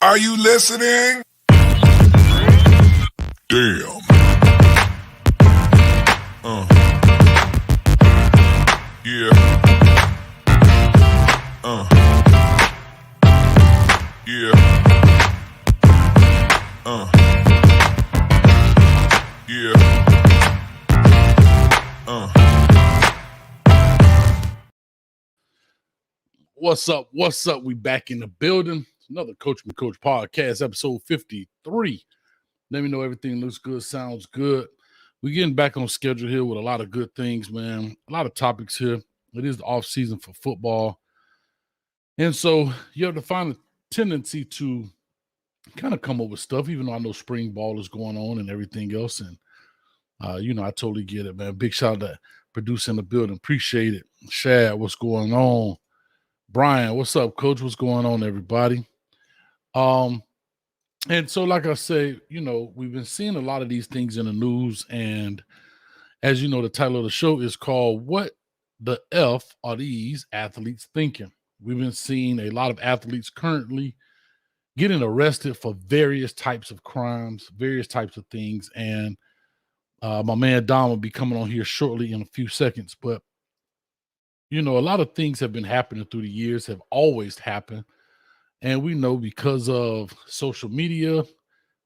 Are you listening? Damn. Yeah. Yeah. Yeah. What's up? What's up? We back in the building. Another Coach Me Coach podcast, episode 53. Let me know everything looks good, sounds good. We're getting back on schedule here with a lot of good things, man. A lot of topics here. It is the off season for football. And so you have to find a tendency to kind of come up with stuff, even though I know spring ball is going on and everything else. And, I totally get it, man. Big shout out to producing the building. Appreciate it. Shad, what's going on? Brian, what's up, Coach? What's going on, everybody? And so, like I say, we've been seeing a lot of these things in the news, and as you know, the title of the show is called "What the F Are These Athletes Thinking?" We've been seeing a lot of athletes currently getting arrested for various types of crimes, various types of things, and my man Dom will be coming on here shortly in a few seconds, but a lot of things have been happening through the years, have always happened. And we know because of social media,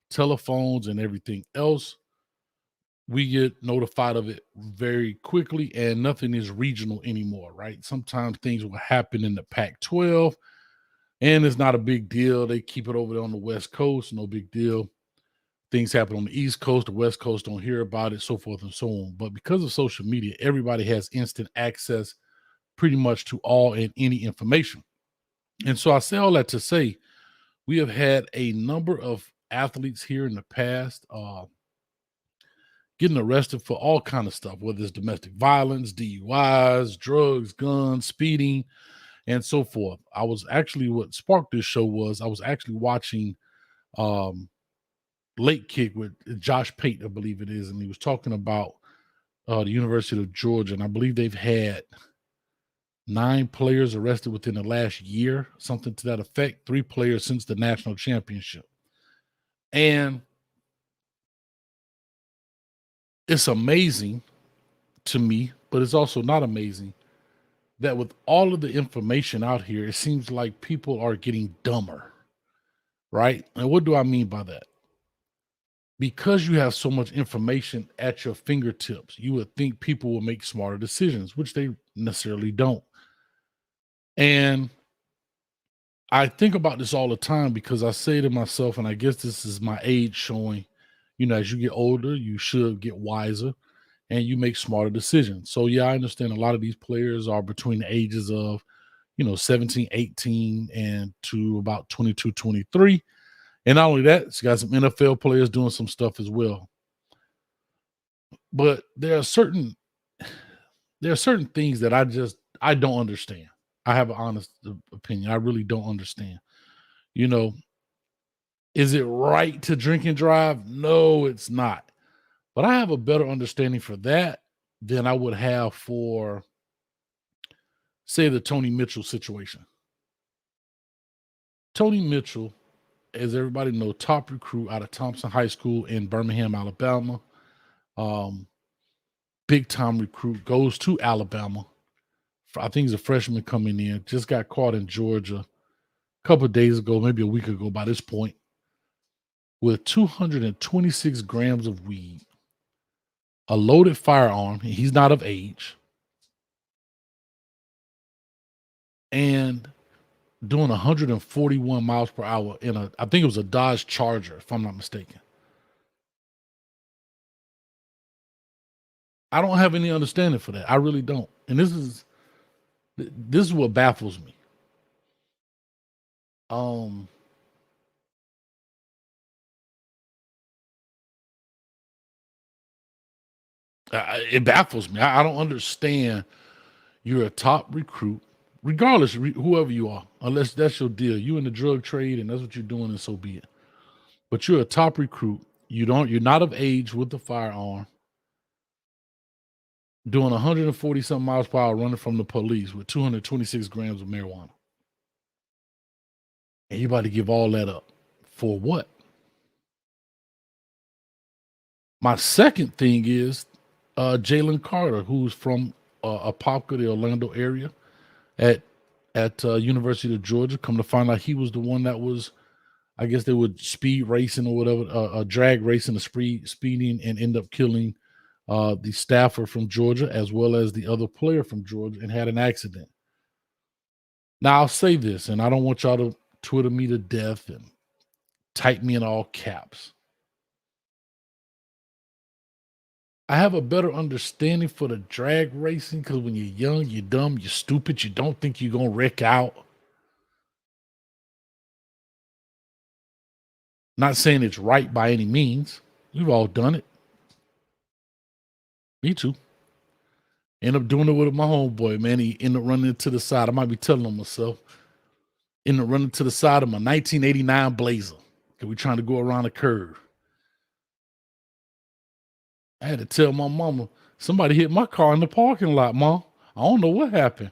telephones, and everything else, we get notified of it very quickly, and nothing is regional anymore, right? Sometimes things will happen in the Pac 12, and it's not a big deal. They keep it over there on the West Coast, no big deal. Things happen on the East Coast, the West Coast don't hear about it, so forth and so on. But because of social media, everybody has instant access pretty much to all and any information. And so I say all that to say, we have had a number of athletes here in the past getting arrested for all kind of stuff, whether it's domestic violence, DUIs, drugs, guns, speeding, and so forth. I was actually, what sparked this show was I was actually watching Late Kick with Josh Pate, I believe it is, and he was talking about the University of Georgia, and I believe they've had 9 players arrested within the last year, something to that effect, 3 players since the national championship. And it's amazing to me, but it's also not amazing that with all of the information out here, it seems like people are getting dumber, right? And what do I mean by that? Because you have so much information at your fingertips, you would think people will make smarter decisions, which they necessarily don't. And I think about this all the time because I say to myself, and I guess this is my age showing, as you get older, you should get wiser and you make smarter decisions. So, yeah, I understand a lot of these players are between the ages of, 17, 18, and to about 22, 23. And not only that, you got some NFL players doing some stuff as well. But there are certain things that I don't understand. I have an honest opinion. I really don't understand. Is it right to drink and drive? No, it's not. But I have a better understanding for that than I would have for, say, the Tony Mitchell situation. Tony Mitchell, as everybody knows, top recruit out of Thompson High School in Birmingham, Alabama. Big time recruit, goes to Alabama. I think he's a freshman coming in. Just got caught in Georgia a couple of days ago, maybe a week ago by this point, with 226 grams of weed, a loaded firearm. He's not of age. And doing 141 miles per hour in I think it was a Dodge Charger, if I'm not mistaken. I don't have any understanding for that. I really don't. And this is what baffles me. It baffles me. I don't understand. You're a top recruit, regardless, whoever you are, unless that's your deal. You in the drug trade and that's what you're doing, and so be it. But you're a top recruit. You're not of age with the firearm, doing 140 something miles per hour running from the police with 226 grams of marijuana. And you about to give all that up. For what? My second thing is Jalen Carter, who's from Apopka, the Orlando area, at University of Georgia. Come to find out, he was the one that was, I guess they would speed racing or whatever, drag racing, speeding, and end up killing the staffer from Georgia as well as the other player from Georgia, and had an accident. Now I'll say this, and I don't want y'all to Twitter me to death and type me in all caps. I have a better understanding for the drag racing because when you're young, you're dumb, you're stupid, you don't think you're gonna wreck out. Not saying it's right by any means. We've all done it. Me too. End up doing it with my homeboy, man. He ended up running to the side. I might be telling on myself. Ended up running to the side of my 1989 Blazer. Because we trying to go around a curve. I had to tell my mama, somebody hit my car in the parking lot, Mom. I don't know what happened.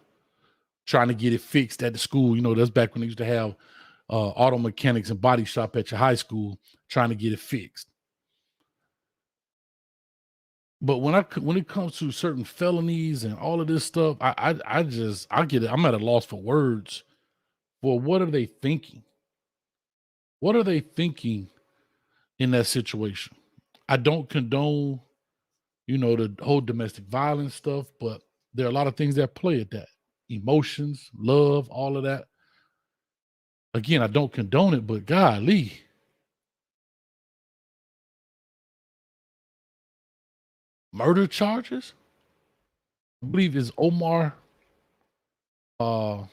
Trying to get it fixed at the school. You know, that's back when they used to have auto mechanics and body shop at your high school, trying to get it fixed. But when it comes to certain felonies and all of this stuff, I get it. I'm at a loss for words. Well, what are they thinking? What are they thinking in that situation? I don't condone, the whole domestic violence stuff, but there are a lot of things that play at that. Emotions, love, all of that. Again, I don't condone it, but golly. Murder charges? I believe is Omar. I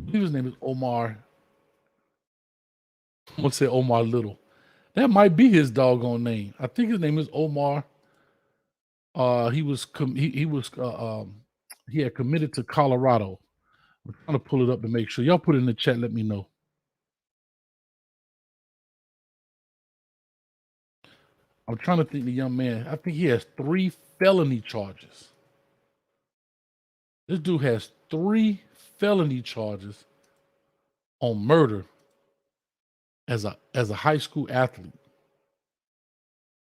believe his name is Omar. I'm gonna say Omar Little. That might be his doggone name. I think his name is Omar. He had committed to Colorado. I'm trying to pull it up to make sure. Y'all put it in the chat. Let me know. I'm trying to think the young man. I think he has 3 felony charges. This dude has 3 felony charges on murder as a high school athlete.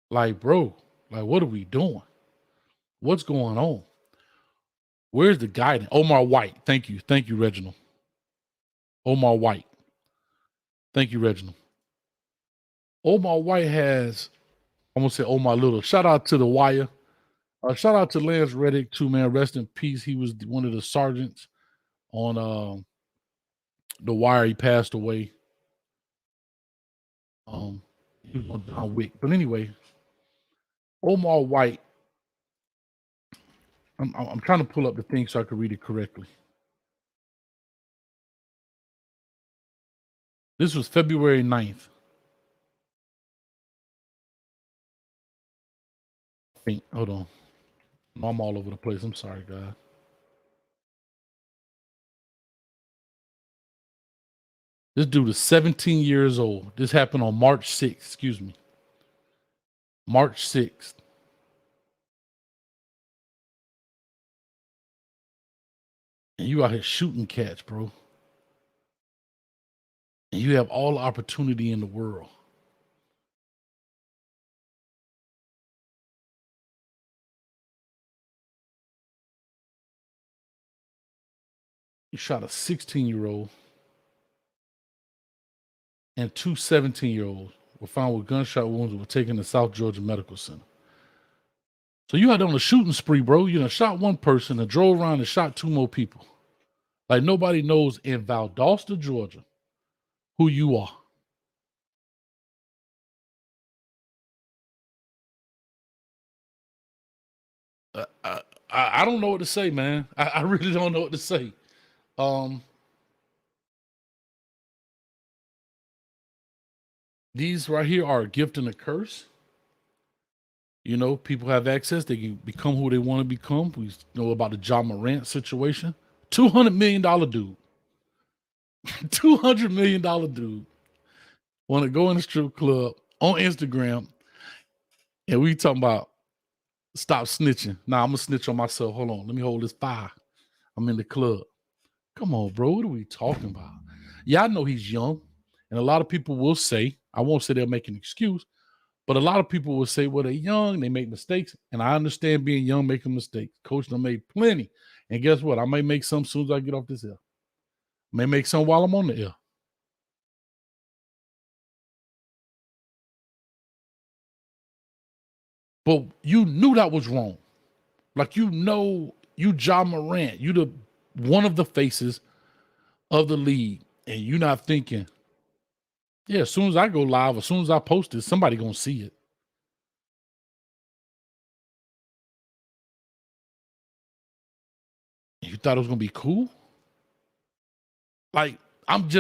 Like, bro, like, what are we doing? What's going on? Where's the guidance? Omar White. Thank you, Reginald. Omar White. Thank you, Reginald. Omar White has, I'm gonna say Omar Little. Shout out to The Wire. Shout out to Lance Reddick too, man. Rest in peace. He was one of the sergeants on The Wire. He passed away. He was on John Wick. But anyway, Omar White. I'm trying to pull up the thing so I can read it correctly. This was February 9th. Hold on. I'm all over the place. I'm sorry, guys. This dude is 17 years old. This happened on March 6th. Excuse me. March 6th. And you out here shooting cats, bro. And you have all the opportunity in the world. You shot a 16-year-old and 2 17-year-olds were found with gunshot wounds and were taken to South Georgia Medical Center. So you out there on a shooting spree, bro. You done shot one person and drove around and shot 2 more people. Like nobody knows in Valdosta, Georgia, who you are. I don't know what to say, man. I really don't know what to say. These right here are a gift and a curse. People have access. They can become who they want to become. We know about the John Morant situation. $200 million dude. $200 million dude. Want to go in the strip club on Instagram. And we talking about stop snitching. Nah, I'm going to snitch on myself. Hold on. Let me hold this fire. I'm in the club. Come on, bro. What are we talking about? Yeah, I know he's young. And a lot of people will say, I won't say they'll make an excuse, but a lot of people will say, well, they're young, they make mistakes. And I understand being young, making mistakes. Coach done made plenty. And guess what? I may make some as soon as I get off this air. May make some while I'm on the air. But you knew that was wrong. Like, you Ja Morant, you the one of the faces of the league, and you're not thinking, yeah, as soon as I go live, as soon as I post it, somebody gonna see it. You thought it was gonna be cool? Like, and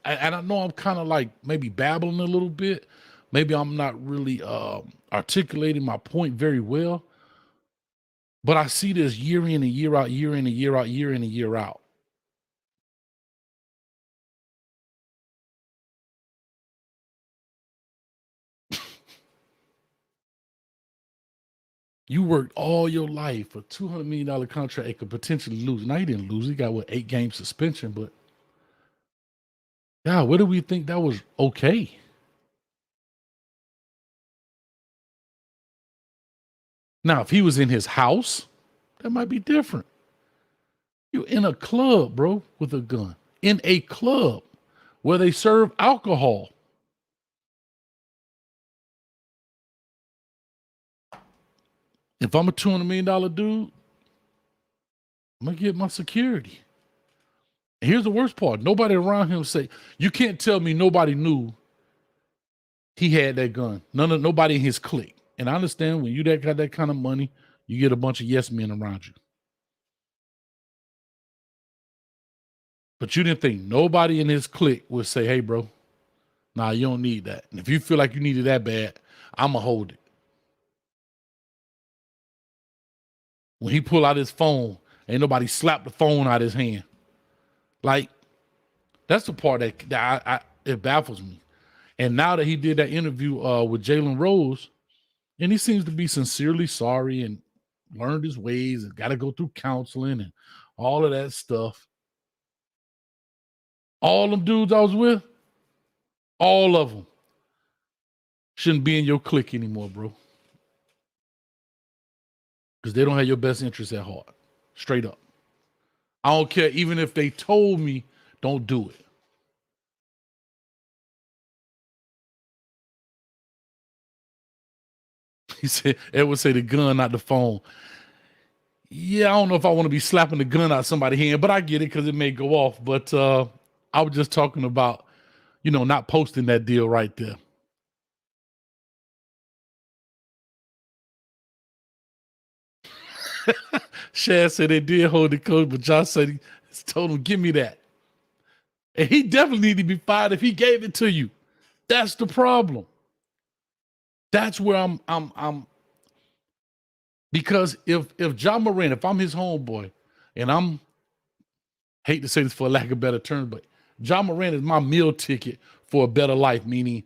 I know I'm kind of like maybe babbling a little bit. Maybe I'm not really articulating my point very well. But I see this year in and year out, year in and year out, year in and year out. You worked all your life for $200 million contract and could potentially lose. Now, he didn't lose. He got, 8-game suspension. But, yeah, where do we think that was okay? Now, if he was in his house, that might be different. You're in a club, bro, with a gun. In a club where they serve alcohol. If I'm a $200 million dude, I'm going to get my security. And here's the worst part. Nobody around him say, you can't tell me nobody knew he had that gun. Nobody in his clique. And I understand when you got that kind of money, you get a bunch of yes men around you. But you didn't think nobody in his clique would say, hey, bro, nah, you don't need that. And if you feel like you need it that bad, I'm going to hold it. When he pull out his phone, ain't nobody slap the phone out his hand. Like, that's the part that it baffles me. And now that he did that interview with Jalen Rose, and he seems to be sincerely sorry and learned his ways and got to go through counseling and all of that stuff. All them dudes I was with, all of them shouldn't be in your clique anymore, bro. Because they don't have your best interests at heart. Straight up. I don't care. Even if they told me, don't do it. He said, Ed would say the gun, not the phone. Yeah, I don't know if I want to be slapping the gun out somebody's hand, but I get it because it may go off. But I was just talking about, not posting that deal right there. Shad said they did hold the coach, but Josh said he told him, give me that. And he definitely need to be fired if he gave it to you. That's the problem. That's where I'm because if Ja Morant, if I'm his homeboy, and I'm hate to say this for lack of better terms, but Ja Morant is my meal ticket for a better life, meaning,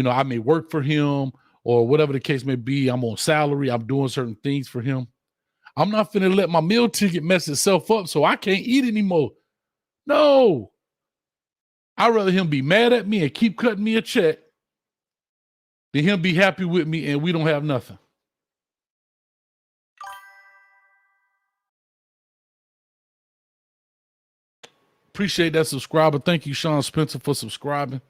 I may work for him or whatever the case may be. I'm on salary. I'm doing certain things for him. I'm not finna let my meal ticket mess itself up so I can't eat anymore. No. I'd rather him be mad at me and keep cutting me a check than him be happy with me and we don't have nothing. Appreciate that subscriber. Thank you, Sean Spencer, for subscribing.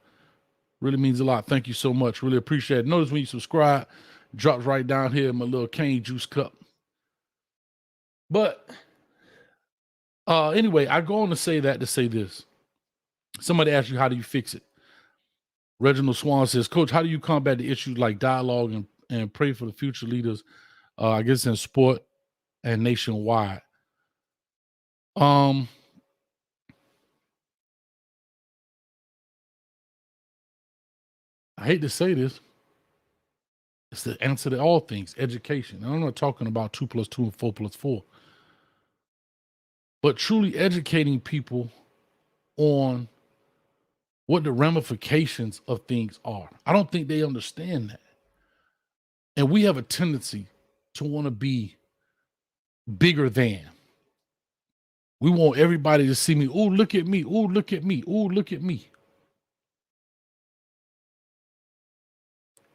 Really means a lot. Thank you so much. Really appreciate it. Notice when you subscribe, it drops right down here in my little cane juice cup. But anyway, I go on to say that to say this. Somebody asked you, how do you fix it? Reginald Swan says, Coach, how do you combat the issues like dialogue and pray for the future leaders, I guess, in sport and nationwide? I hate to say this. It's the answer to all things, education. And I'm not talking about 2 + 2 and 4 + 4. But truly educating people on what the ramifications of things are. I don't think they understand that. And we have a tendency to want to be bigger than. We want everybody to see me. Oh, look at me. Oh, look at me. Oh, look at me.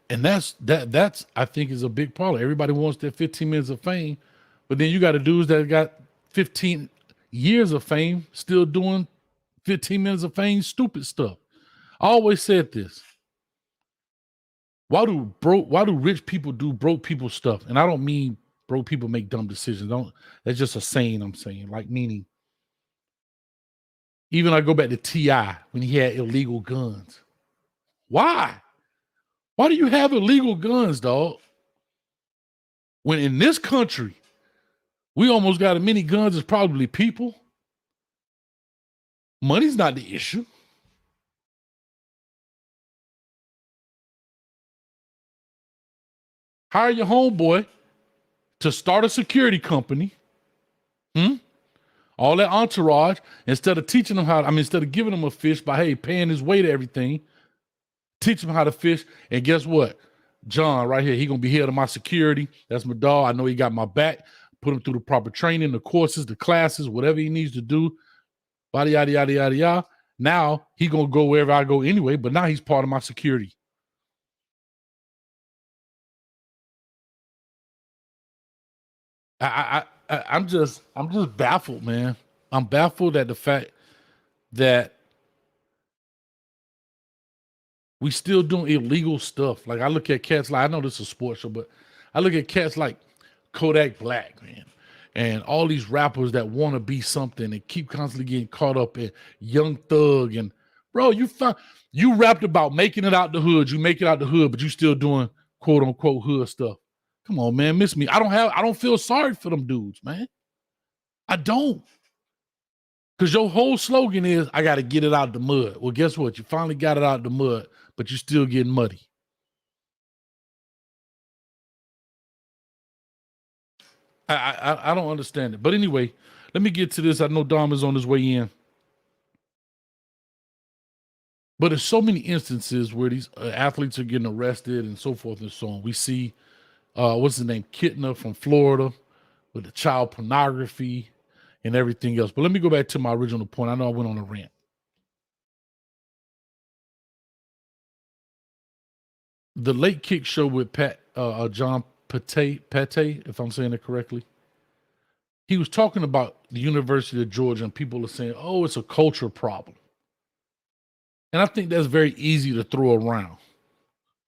And that's I think is a big problem. Everybody wants their 15 minutes of fame, but then you got dudes that got 15 years of fame still doing 15 minutes of fame stupid stuff. I always said this. Why do rich people do broke people stuff? And I don't mean broke people make dumb decisions. That's just a saying I'm saying. Like meaning, even I go back to T.I. when he had illegal guns. Why? Why do you have illegal guns, dog? When in this country, we almost got as many guns as probably people. Money's not the issue. Hire your homeboy to start a security company. All that entourage, instead of teaching them instead of giving them a fish by, hey, paying his way to everything, teach them how to fish. And guess what? John right here, he going to be head of my security. That's my dog. I know he got my back. Put him through the proper training, the courses, the classes, whatever he needs to do. Yada, yada, yada, yada, yada. Now he going to go wherever I go anyway, but now he's part of my security. I'm just baffled, man. I'm baffled at the fact that we still doing illegal stuff. Like I look at cats like, I know this is a sports show, but I look at cats like Kodak Black, man, and all these rappers that want to be something and keep constantly getting caught up in Young Thug. And bro, you rapped about making it out the hood. You make it out the hood, but you still doing quote unquote hood stuff. Come on, man, miss me. I don't feel sorry for them dudes, man. I don't. Because your whole slogan is, I got to get it out the mud. Well, guess what? You finally got it out the mud, but you're still getting muddy. I don't understand it. But anyway, let me get to this. I know Dom is on his way in. But there's so many instances where these athletes are getting arrested and so forth and so on. We see, what's his name? Kittner from Florida with the child pornography and everything else. But let me go back to my original point. I know I went on a rant. The Late Kick Show with John Pate, if I'm saying it correctly. He was talking about the University of Georgia, and people are saying, oh, it's a culture problem. And I think that's very easy to throw around.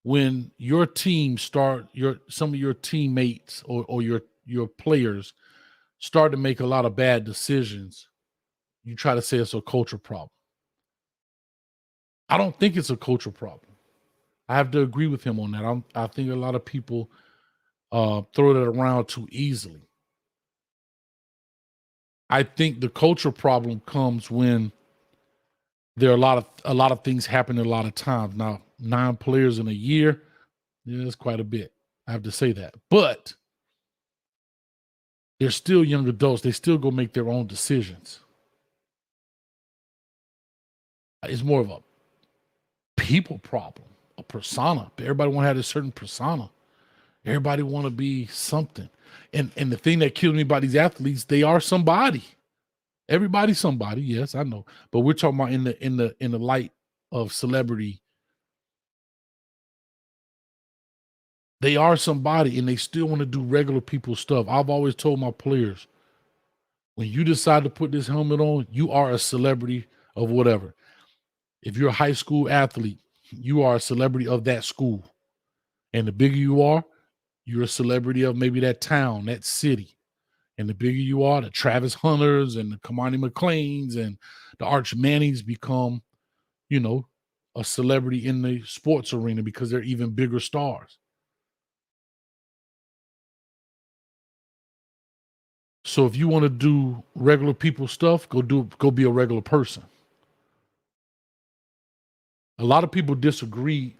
When your team some of your teammates or your players start to make a lot of bad decisions, you try to say it's a culture problem. I don't think it's a culture problem. I have to agree with him on that. I think a lot of people throw that around too easily. I think the culture problem comes when there are a lot of things happening a lot of times. Now, 9 players in a year, yeah, that's quite a bit. I have to say that. But they're still young adults. They still go make their own decisions. It's more of a people problem, a persona. Everybody want to have a certain persona. Everybody want to be something. And the thing that kills me about these athletes, they are somebody. Everybody's somebody, yes, I know. But we're talking about in the light of celebrity. They are somebody and they still want to do regular people stuff. I've always told my players, when you decide to put this helmet on, you are a celebrity of whatever. If you're a high school athlete, you are a celebrity of that school. And the bigger you are, you're a celebrity of maybe that town, that city. And the bigger you are, the Travis Hunters and the Kamani McLeans and the Arch Mannings become, a celebrity in the sports arena because they're even bigger stars. So if you want to do regular people stuff, go be a regular person. A lot of people disagree.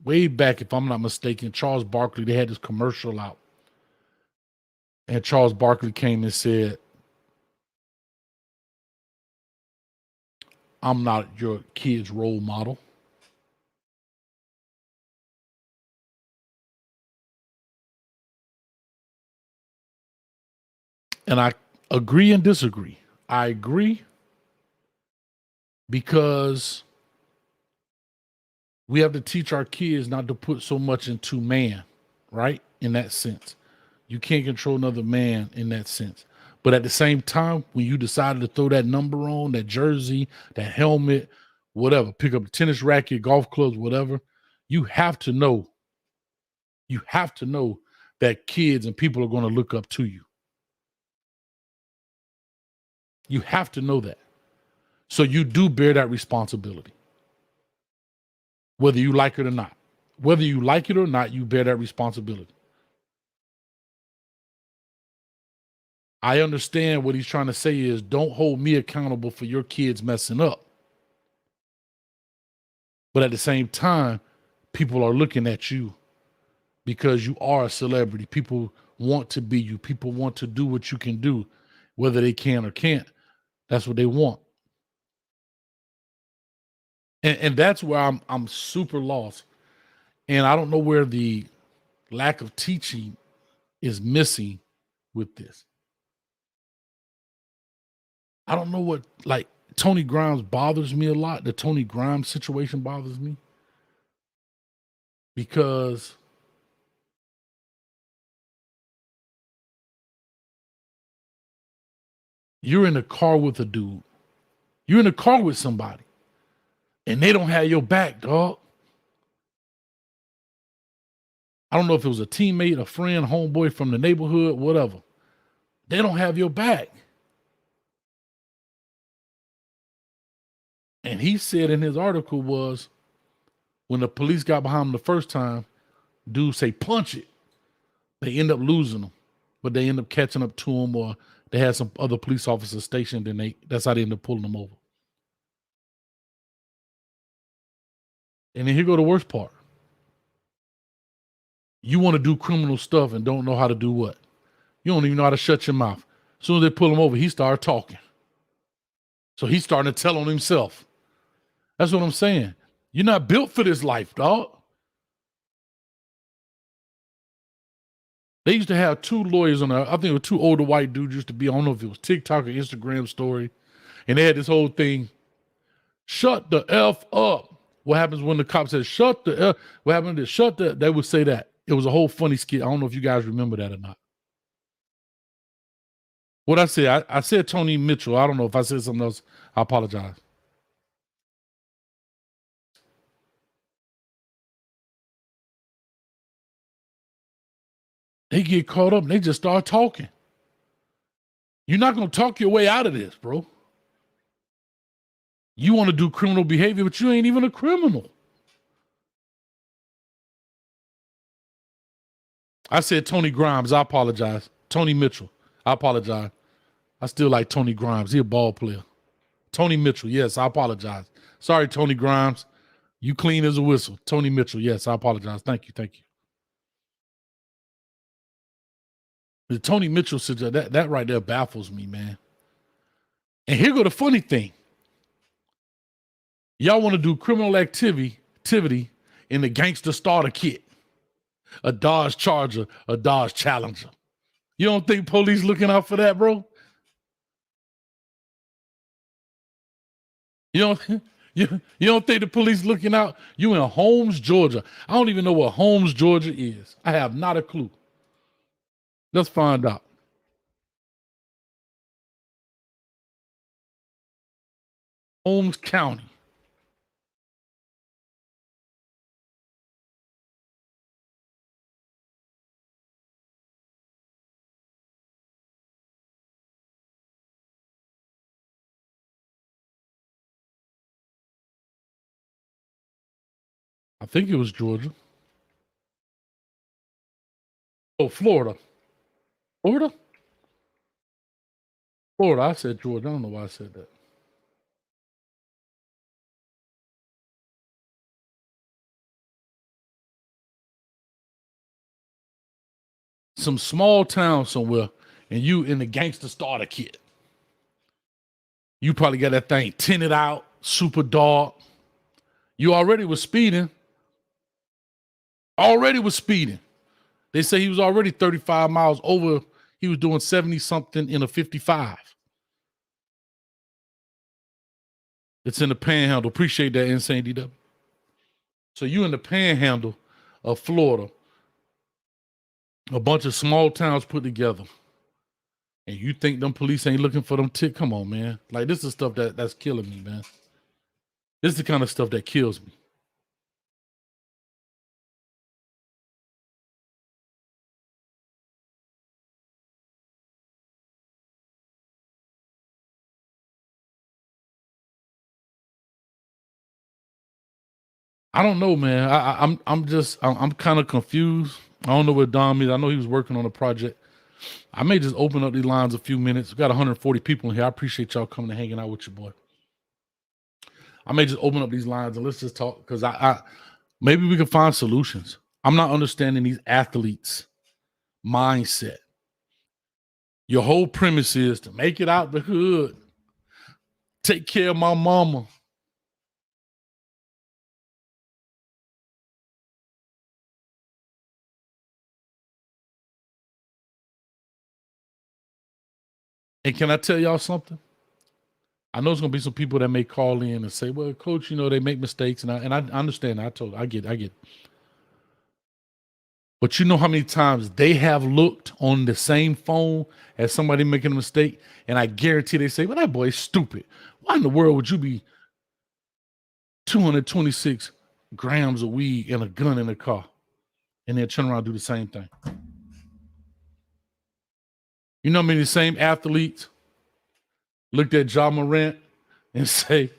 Way back, if I'm not mistaken, Charles Barkley, they had this commercial out. And Charles Barkley came and said, I'm not your kid's role model. And I agree and disagree. I agree because We have to teach our kids not to put so much into man, right? In that sense. You can't control another man in that sense. But at the same time, when you decided to throw that number on, that jersey, that helmet, whatever, pick up a tennis racket, golf clubs, whatever, you have to know that kids and people are going to look up to you. You have to know that. So you do bear that responsibility, whether you like it or not. Whether you like it or not, you bear that responsibility. I understand what he's trying to say is don't hold me accountable for your kids messing up. But at the same time, people are looking at you because you are a celebrity. People want to be you. People want to do what you can do, whether they can or can't. That's what they want. And that's where I'm super lost. And I don't know where the lack of teaching is missing with this. I don't know what, like, Tony Grimes bothers me a lot. The Tony Grimes situation bothers me because you're in a car with a dude. You're in a car with somebody and they don't have your back, dog. I don't know if it was a teammate, a friend, homeboy from the neighborhood, whatever. They don't have your back. And he said in his article was when the police got behind him the first time, dudes say, punch it. They end up losing them, but they end up catching up to him, or they had some other police officers stationed and that's how they end up pulling them over. And then here go the worst part. You want to do criminal stuff and don't know how to do what? You don't even know how to shut your mouth. As soon as they pull him over, he started talking. So he's starting to tell on himself. That's what I'm saying. You're not built for this life, dog. They used to have two lawyers on there. I think it was two older white dudes used to be, I don't know if it was TikTok or Instagram story. And they had this whole thing, shut the F up. What happens when the cop says, shut the F? What happened to shut the, they would say that. It was a whole funny skit. I don't know if you guys remember that or not. What I said, I said Tony Mitchell. I don't know if I said something else. I apologize. They get caught up and they just start talking. You're not going to talk your way out of this, bro. You want to do criminal behavior, but you ain't even a criminal. I said Tony Grimes. I apologize. Tony Mitchell. I apologize. I still like Tony Grimes. He a ball player. Tony Mitchell. Yes, I apologize. Sorry, Tony Grimes. You clean as a whistle. Tony Mitchell. Yes, I apologize. Thank you. Thank you. The Tony Mitchell situation, that right there baffles me, man. And here go the funny thing. Y'all want to do criminal activity in the gangster starter kit. A Dodge Charger, a Dodge Challenger. You don't think police looking out for that, bro? You don't think the police looking out? You in Holmes, Georgia. I don't even know what Holmes, Georgia is. I have not a clue. Let's find out. Holmes County. I think it was Georgia. Oh, Florida. Florida? Florida. I said Georgia. I don't know why I said that. Some small town somewhere, and you in the gangster starter kit. You probably got that thing tinted out, super dark. You already was speeding. They say he was already 35 miles over. He was doing 70 something in a 55. It's in the Panhandle. Appreciate that, Insane DW. So you in the panhandle of Florida, a bunch of small towns put together, and you think them police ain't looking for them tick? Come on, man. Like, this is stuff that's killing me, man. This is the kind of stuff that kills me. I don't know, man. I'm kind of confused. I don't know what Dom is. I know he was working on a project. I may just open up these lines a few minutes. We got 140 people in here. I appreciate y'all coming and hanging out with your boy. I may just open up these lines and let's just talk, because I maybe we can find solutions. I'm not understanding these athletes' mindset. Your whole premise is to make it out the hood, take care of my mama. And can I tell y'all something? I know there's gonna be some people that may call in and say, "Well, coach, they make mistakes," and I understand. I get. But you know how many times they have looked on the same phone as somebody making a mistake, and I guarantee they say, "Well, that boy's stupid. Why in the world would you be 226 grams of weed and a gun in the car?" And then turn around and do the same thing. You know how many same athletes looked at Ja Morant and say,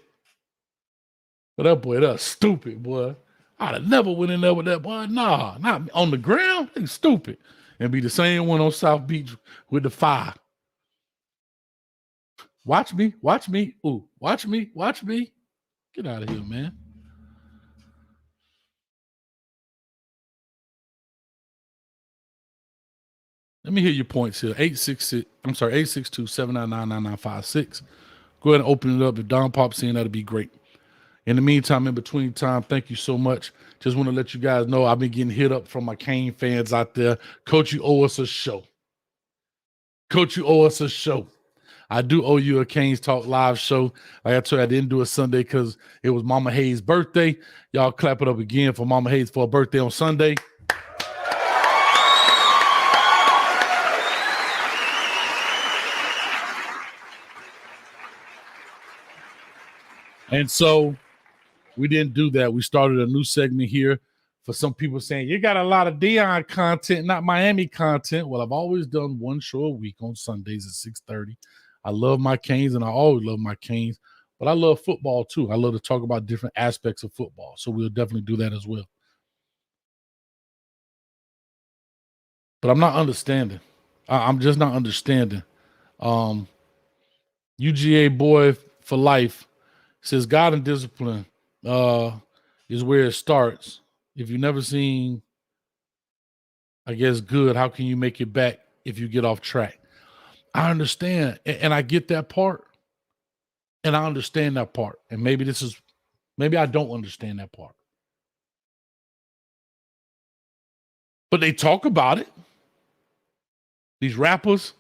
"Well, that boy, that's stupid, boy. I'd have never went in there with that boy. Nah, not on the ground. He's stupid." And be the same one on South Beach with the fire. Watch me. Ooh, watch me. Get out of here, man. Let me hear your points here. 862-799-9956. Go ahead and open it up. If Don pops in, that'd be great. In the meantime, in between time, thank you so much. Just want to let you guys know I've been getting hit up from my Cane fans out there. Coach, you owe us a show. Coach, you owe us a show. I do owe you a Canes Talk live show. Like I told you, I didn't do a Sunday because it was Mama Hayes' birthday. Y'all clap it up again for Mama Hayes for her birthday on Sunday. And so we didn't do that. We started a new segment here for some people saying, "You got a lot of Dion content, not Miami content." Well, I've always done one show a week on Sundays at 6:30. I love my Canes, and I always love my Canes, but I love football too. I love to talk about different aspects of football. So we'll definitely do that as well. But I'm not understanding. I'm just not understanding. Um, UGA boy for life says God and discipline is where it starts. If you've never seen, I guess, good, how can you make it back if you get off track? I understand, and I get that part, and I understand that part. And maybe I don't understand that part. But they talk about it. These rappers,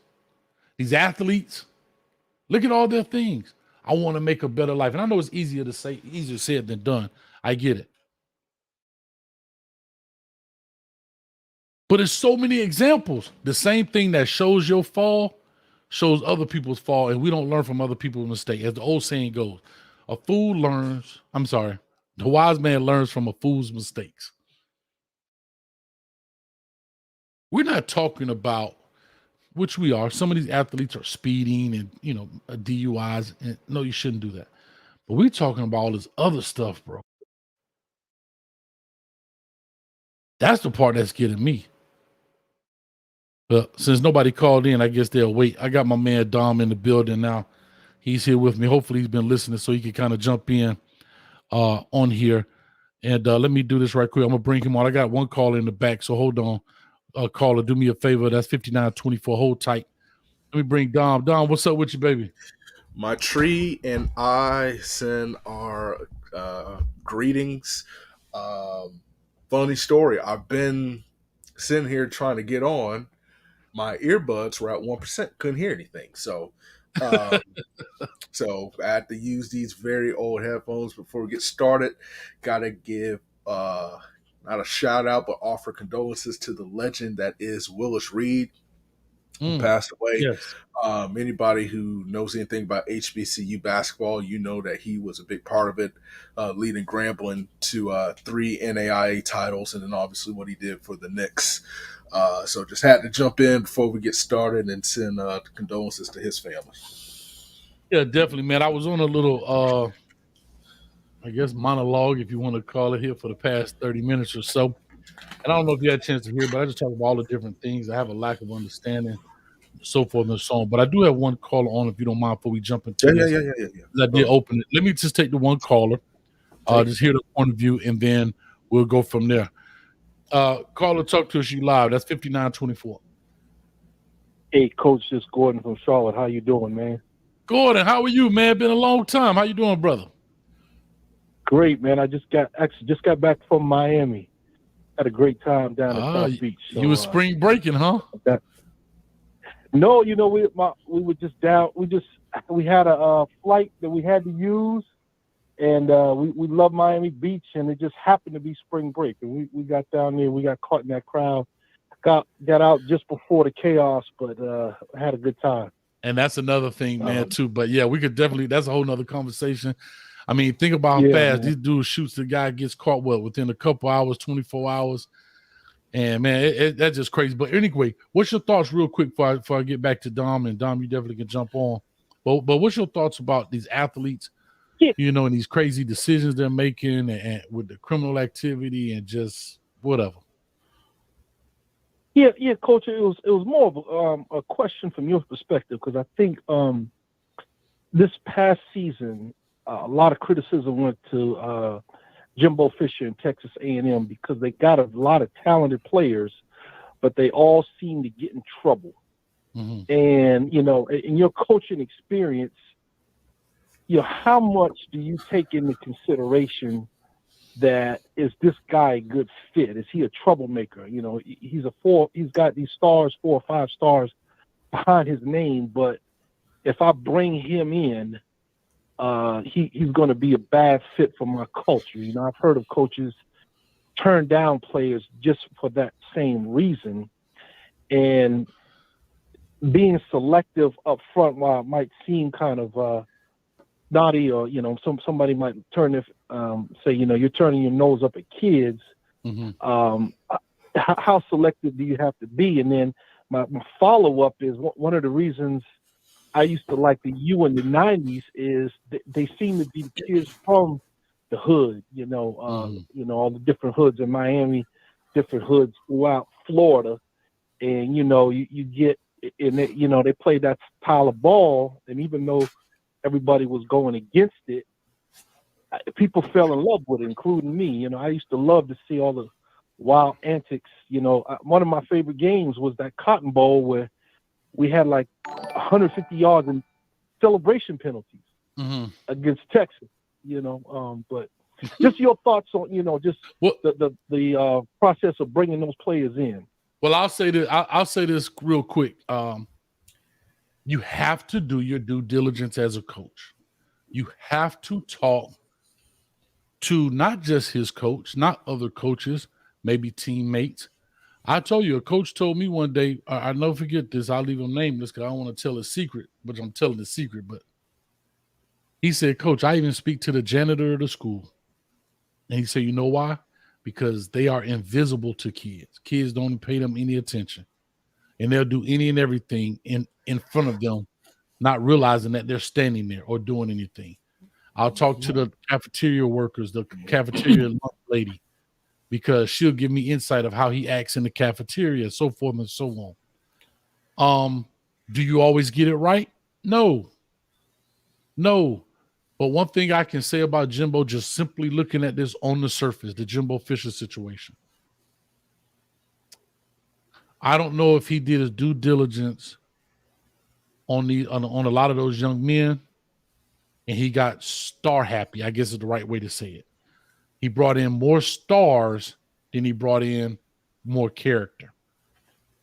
these athletes, look at all their things. I want to make a better life. And I know it's easier said than done. I get it. But there's so many examples. The same thing that shows your fall shows other people's fall, and we don't learn from other people's mistakes. As the old saying goes, the wise man learns from a fool's mistakes. We're not talking about, which we are, some of these athletes are speeding and, DUIs. And no, you shouldn't do that. But we're talking about all this other stuff, bro. That's the part that's getting me. But since nobody called in, I guess they'll wait. I got my man Dom in the building now. He's here with me. Hopefully he's been listening so he can kind of jump in on here. And let me do this right quick. I'm going to bring him on. I got one caller in the back, so hold on. Caller, do me a favor. That's 5924. Hold tight. Let me bring Dom. Dom, what's up with you, baby? My tree and I send our greetings. Funny story. I've been sitting here trying to get on. My earbuds were at 1%. Couldn't hear anything. So I had to use these very old headphones before we get started. Gotta give not a shout out, but offer condolences to the legend that is Willis Reed, who passed away. Yes. Anybody who knows anything about HBCU basketball, you know that he was a big part of it, leading Grambling to 3 NAIA titles, and then obviously what he did for the Knicks. So just had to jump in before we get started and send condolences to his family. Yeah, definitely, man. I was on a little, I guess, monologue, if you want to call it, here for the past 30 minutes or so. And I don't know if you had a chance to hear, but I just talk about all the different things. I have a lack of understanding, so forth and so on. But I do have one caller on, if you don't mind, before we jump into this. I did open it. Let me just take the one caller, just hear the point of view, and then we'll go from there. Caller, talk to us. You live. That's 5924. Hey, Coach, this is Gordon from Charlotte. How you doing, man? Gordon, how are you, man? Been a long time. How you doing, brother? Great, man. I just got back from Miami. Had a great time down at South Beach. So, you were spring breaking, huh? No, we were just down. We had a flight that we had to use, and we love Miami Beach, and it just happened to be spring break, and we got down there. We got caught in that crowd. Got out just before the chaos, but had a good time. And that's another thing, man, too. But yeah, we could definitely. That's a whole nother conversation. I mean, think about how fast these dudes shoots. The guy gets caught within a couple hours, 24 hours. And man, that's just crazy. But anyway, what's your thoughts, real quick, before I get back to Dom? And Dom, you definitely can jump on. But what's your thoughts about these athletes? Yeah. And these crazy decisions they're making, and with the criminal activity and just whatever. Yeah, Coach. It was more of a question from your perspective, because I think this past season a lot of criticism went to Jimbo Fisher and Texas A&M, because they got a lot of talented players, but they all seem to get in trouble. Mm-hmm. And in your coaching experience, how much do you take into consideration that is this guy a good fit? Is he a troublemaker? He's got these stars, 4 or 5 stars behind his name, but if I bring him in, he's going to be a bad fit for my culture. I've heard of coaches turn down players just for that same reason. And being selective up front, while it might seem kind of naughty, or somebody might say you're turning your nose up at kids. Mm-hmm. How selective do you have to be? And then my follow-up is, one of the reasons I used to like the U in the 90s is they seem to be kids from the hood, all the different hoods in Miami, different hoods throughout Florida. And, you get, and they played that style of ball. And even though everybody was going against it, people fell in love with it, including me. I used to love to see all the wild antics. One of my favorite games was that Cotton Bowl, where we had like 150 yards in celebration penalties against Texas. But just your thoughts on the process of bringing those players in. Well, I'll say this real quick. You have to do your due diligence as a coach. You have to talk to not just his coach, not other coaches, maybe teammates. I told you, a coach told me one day, I'll never forget this, I'll leave him nameless because I don't want to tell a secret, but I'm telling the secret. But he said, Coach, I even speak to the janitor of the school. And he said, you know why? Because they are invisible to kids. Kids don't pay them any attention. And they'll do any and everything in front of them, not realizing that they're standing there or doing anything. I'll talk to the cafeteria workers, the cafeteria lady, because she'll give me insight of how he acts in the cafeteria, so forth and so on. Do you always get it right? No. But one thing I can say about Jimbo, just simply looking at this on the surface, the Jimbo Fisher situation, I don't know if he did his due diligence on a lot of those young men, and he got star happy, I guess is the right way to say it. He brought in more stars than he brought in more character.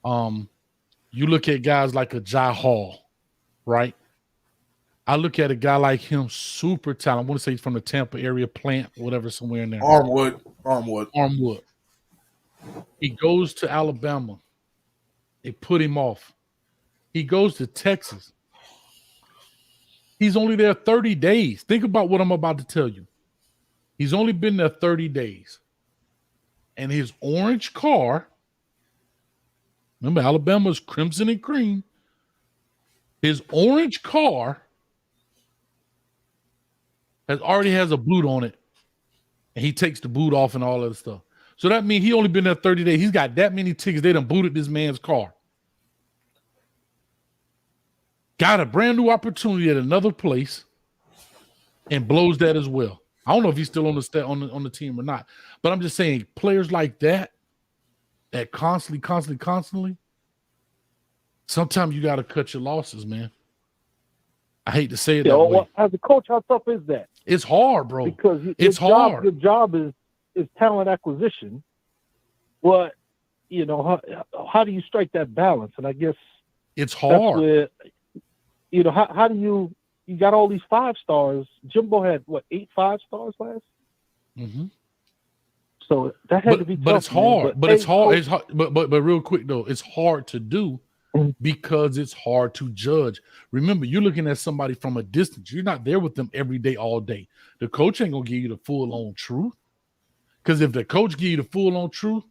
You look at guys like a Jai Hall, right? I look at a guy like him, super talented. I want to say he's from the Tampa area, Plant, whatever, somewhere in there. Armwood. Armwood. He goes to Alabama. They put him off. He goes to Texas. He's only there 30 days. Think about what I'm about to tell you. He's only been there 30 days. And his orange car, remember Alabama's crimson and cream, his orange car already has a boot on it. And he takes the boot off and all that stuff. So that means he only been there 30 days. He's got that many tickets. They done booted this man's car. Got a brand new opportunity at another place and blows that as well. I don't know if he's still on the team or not, but I'm just saying players like that constantly, sometimes you got to cut your losses, man. I hate to say it that way. As a coach, how tough is that? It's hard, bro. Because it's hard. Your job is talent acquisition. But, how do you strike that balance? And I guess it's hard. Where, how do you got all these 5 stars. Jimbo had 8 5-stars last? Mm-hmm. So that had to be tough. But it's hard. But it's hard. It's hard. But real quick though, it's hard to do because it's hard to judge. Remember, you're looking at somebody from a distance. You're not there with them every day, all day. The coach ain't gonna give you the full-on truth. Because if the coach give you the full-on truth,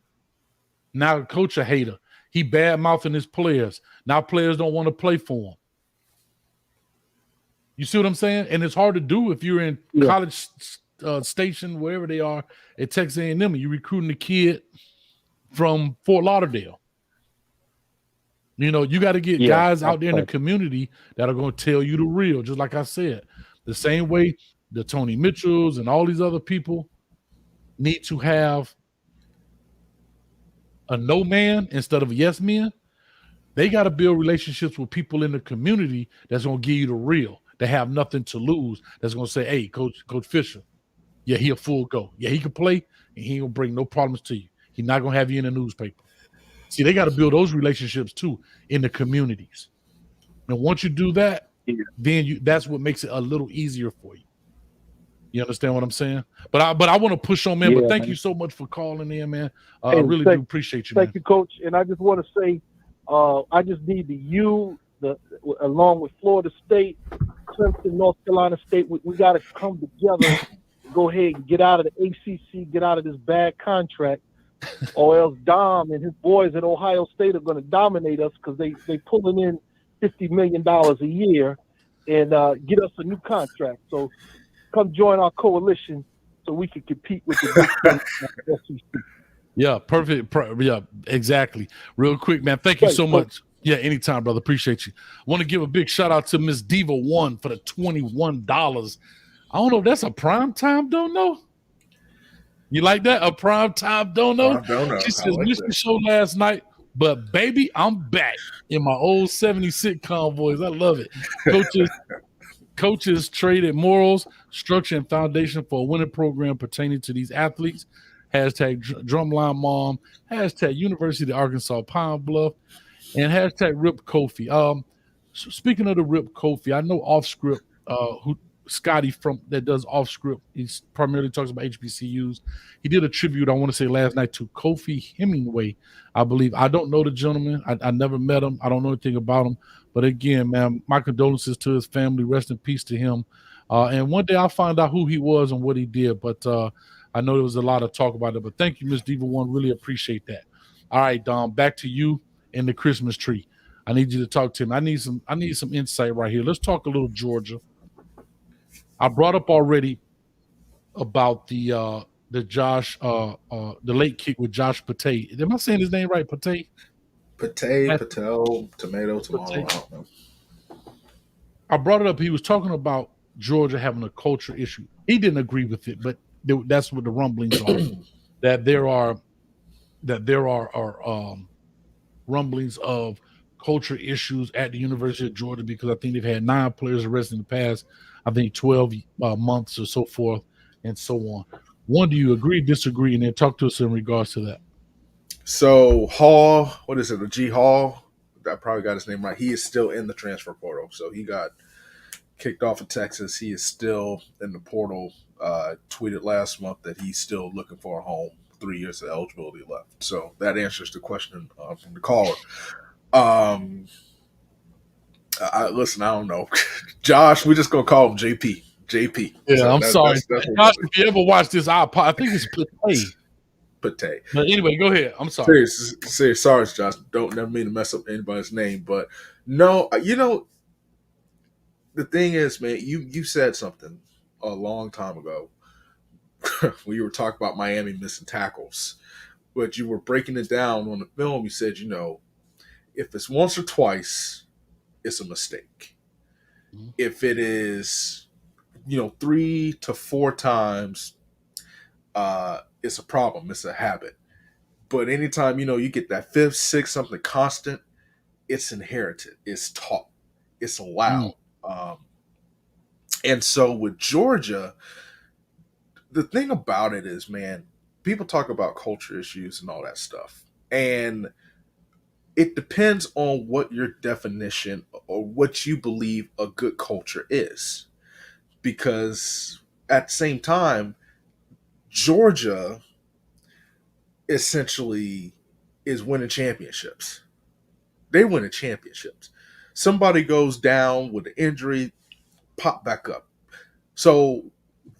now the coach a hater. He bad-mouthing his players. Now players don't want to play for him. You see what I'm saying? And it's hard to do if you're in College Station, wherever they are, at Texas A&M, and you're recruiting a kid from Fort Lauderdale. You got to get guys out there in the community that are going to tell you the real, just like I said. The same way the Tony Mitchells and all these other people need to have a no man instead of a yes man. They got to build relationships with people in the community that's going to give you the real. They have nothing to lose. That's going to say, hey, Coach Fisher, yeah, he a full go. Yeah, he can play, and he ain't going to bring no problems to you. He's not going to have you in the newspaper. See, they got to build those relationships, too, in the communities. And once you do that, then that's what makes it a little easier for you. You understand what I'm saying? But I want to push on, man. But thank you so much for calling in, man. I really do appreciate you, man. Thank you, Coach. And I just want to say, I just need along with Florida State, Clemson, North Carolina State, we got to come together, go ahead and get out of the ACC, get out of this bad contract, or else Dom and his boys at Ohio State are going to dominate us because they pulling in $50 million a year and get us a new contract. So come join our coalition so we can compete with the big SEC. Yeah, perfect. Yeah, exactly. Real quick, man. Thank you so much. Yeah, anytime, brother. Appreciate you. I want to give a big shout out to Miss Diva 1 for the $21. I don't know if that's a prime time don't know. You like that? A prime time don't know? She says, missed the show last night, but baby, I'm back in my old 70s sitcom voice. I love it. Coaches traded morals, structure, and foundation for a winning program pertaining to these athletes. Hashtag Drumline Mom. Hashtag University of Arkansas Pine Bluff. And hashtag Rip Kofi. Speaking of the Rip Kofi, I know off script who Scotty from that does off script. He primarily talks about HBCUs. He did a tribute, I want to say last night, to Kofi Hemingway, I believe. I don't know the gentleman. I never met him. I don't know anything about him. But again, man, my condolences to his family. Rest in peace to him. And one day I'll find out who he was and what he did. But I know there was a lot of talk about it. But thank you, Miss Diva 1. Really appreciate that. All right, Dom, back to you and the Christmas tree. I need you to talk to him. I need some insight right here. Let's talk a little Georgia. I brought up already about the Josh the late kick with Josh Pate. Am I saying his name right? Pate, Patel, tomato. I don't know. I brought it up. He was talking about Georgia having a culture issue. He didn't agree with it, but that's what the rumblings are. that there are rumblings of culture issues at the University of Georgia because I think they've had 9 players arrested in the past, I think 12 months or so forth and so on. One, do you agree, disagree, and then talk to us in regards to that? So Hall, what is it, G Hall? I probably got his name right. He is still in the transfer portal. So he got kicked off of Texas. He is still in the portal. Tweeted last month that he's still looking for a home. 3 years of eligibility left. So that answers the question from the caller. Listen, I don't know. Josh, we're just going to call him JP. JP. Yeah, So I'm sorry. that's Josh, if you ever watch this, I think it's Pate. Pate. But anyway, go ahead. I'm sorry. Serious, sorry, Josh. Never mean to mess up anybody's name, but no, the thing is, man, you said something a long time ago when you were talking about Miami missing tackles, but you were breaking it down on the film. You said, if it's once or twice, it's a mistake. Mm-hmm. If it is, 3 to 4 times, it's a problem. It's a habit. But anytime, you get that 5th, 6th, something constant, it's inherited. It's taught. It's allowed. And so with Georgia, the thing about it is, man, people talk about culture issues and all that stuff. And it depends on what your definition or what you believe a good culture is. Because at the same time, Georgia essentially is winning championships. They win championships. Somebody goes down with an injury, pop back up. So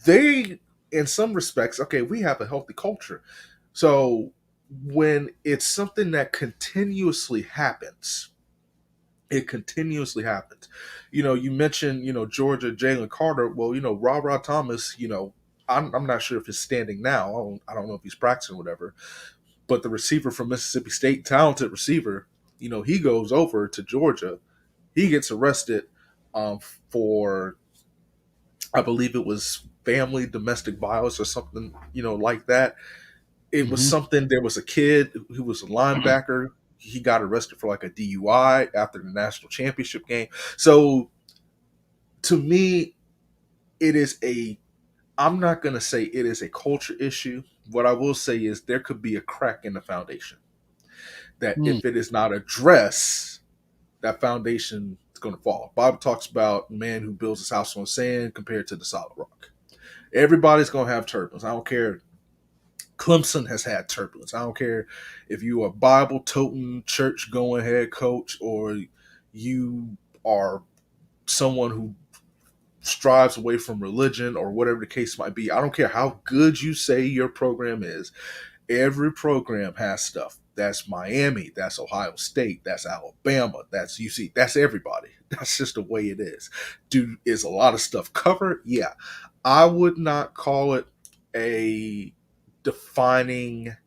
they, in some respects, okay, we have a healthy culture. So when it's something that continuously happens, it continuously happens. You mentioned, Georgia, Jalen Carter. Well, Rob Thomas, I'm not sure if he's standing now. I don't know if he's practicing or whatever. But the receiver from Mississippi State, talented receiver, he goes over to Georgia. He gets arrested for, I believe it was family domestic violence or something, like that. It was something, there was a kid who was a linebacker. He got arrested for like a DUI after the national championship game. So to me, I'm not going to say it is a culture issue. What I will say is there could be a crack in the foundation that if it is not addressed, that foundation is going to fall. Bible talks about a man who builds his house on sand compared to the solid rock. Everybody's going to have turbulence. I don't care. Clemson has had turbulence. I don't care if you are Bible-toting, church-going head coach, or you are someone who strives away from religion or whatever the case might be. I don't care how good you say your program is. Every program has stuff. That's Miami. That's Ohio State. That's Alabama. That's UC. That's everybody. That's just the way it is. Is a lot of stuff covered? Yeah. I would not call it a defining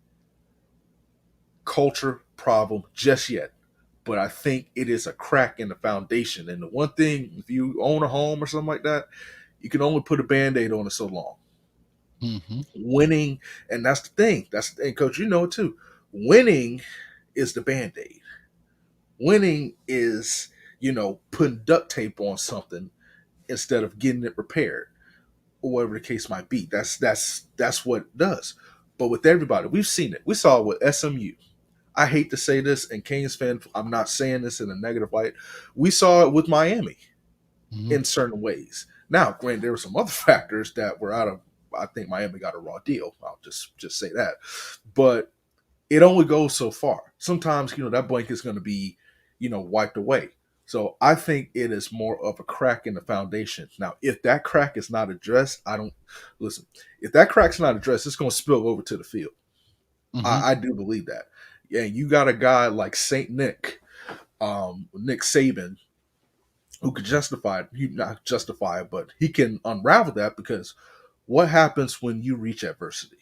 culture problem just yet. But I think it is a crack in the foundation. And the one thing, if you own a home or something like that, you can only put a Band-Aid on it so long. Mm-hmm. Winning, and that's the thing. Coach, you know it too. Winning is the Band-Aid. Winning is, putting duct tape on something instead of getting it repaired, or whatever the case might be. That's what it does. But with everybody, we've seen it. We saw it with SMU. I hate to say this, and Canes fan, I'm not saying this in a negative light. We saw it with Miami in certain ways. Now, granted, there were some other factors that were out of, I think Miami got a raw deal. I'll just say that. But it only goes so far. Sometimes, that blanket's going to be, wiped away. So I think it is more of a crack in the foundation. Now, if that crack is not addressed, if that crack's not addressed, it's going to spill over to the field. I do believe that. Yeah, you got a guy like Saint Nick Saban, who could not justify it, but he can unravel that, because what happens when you reach adversity?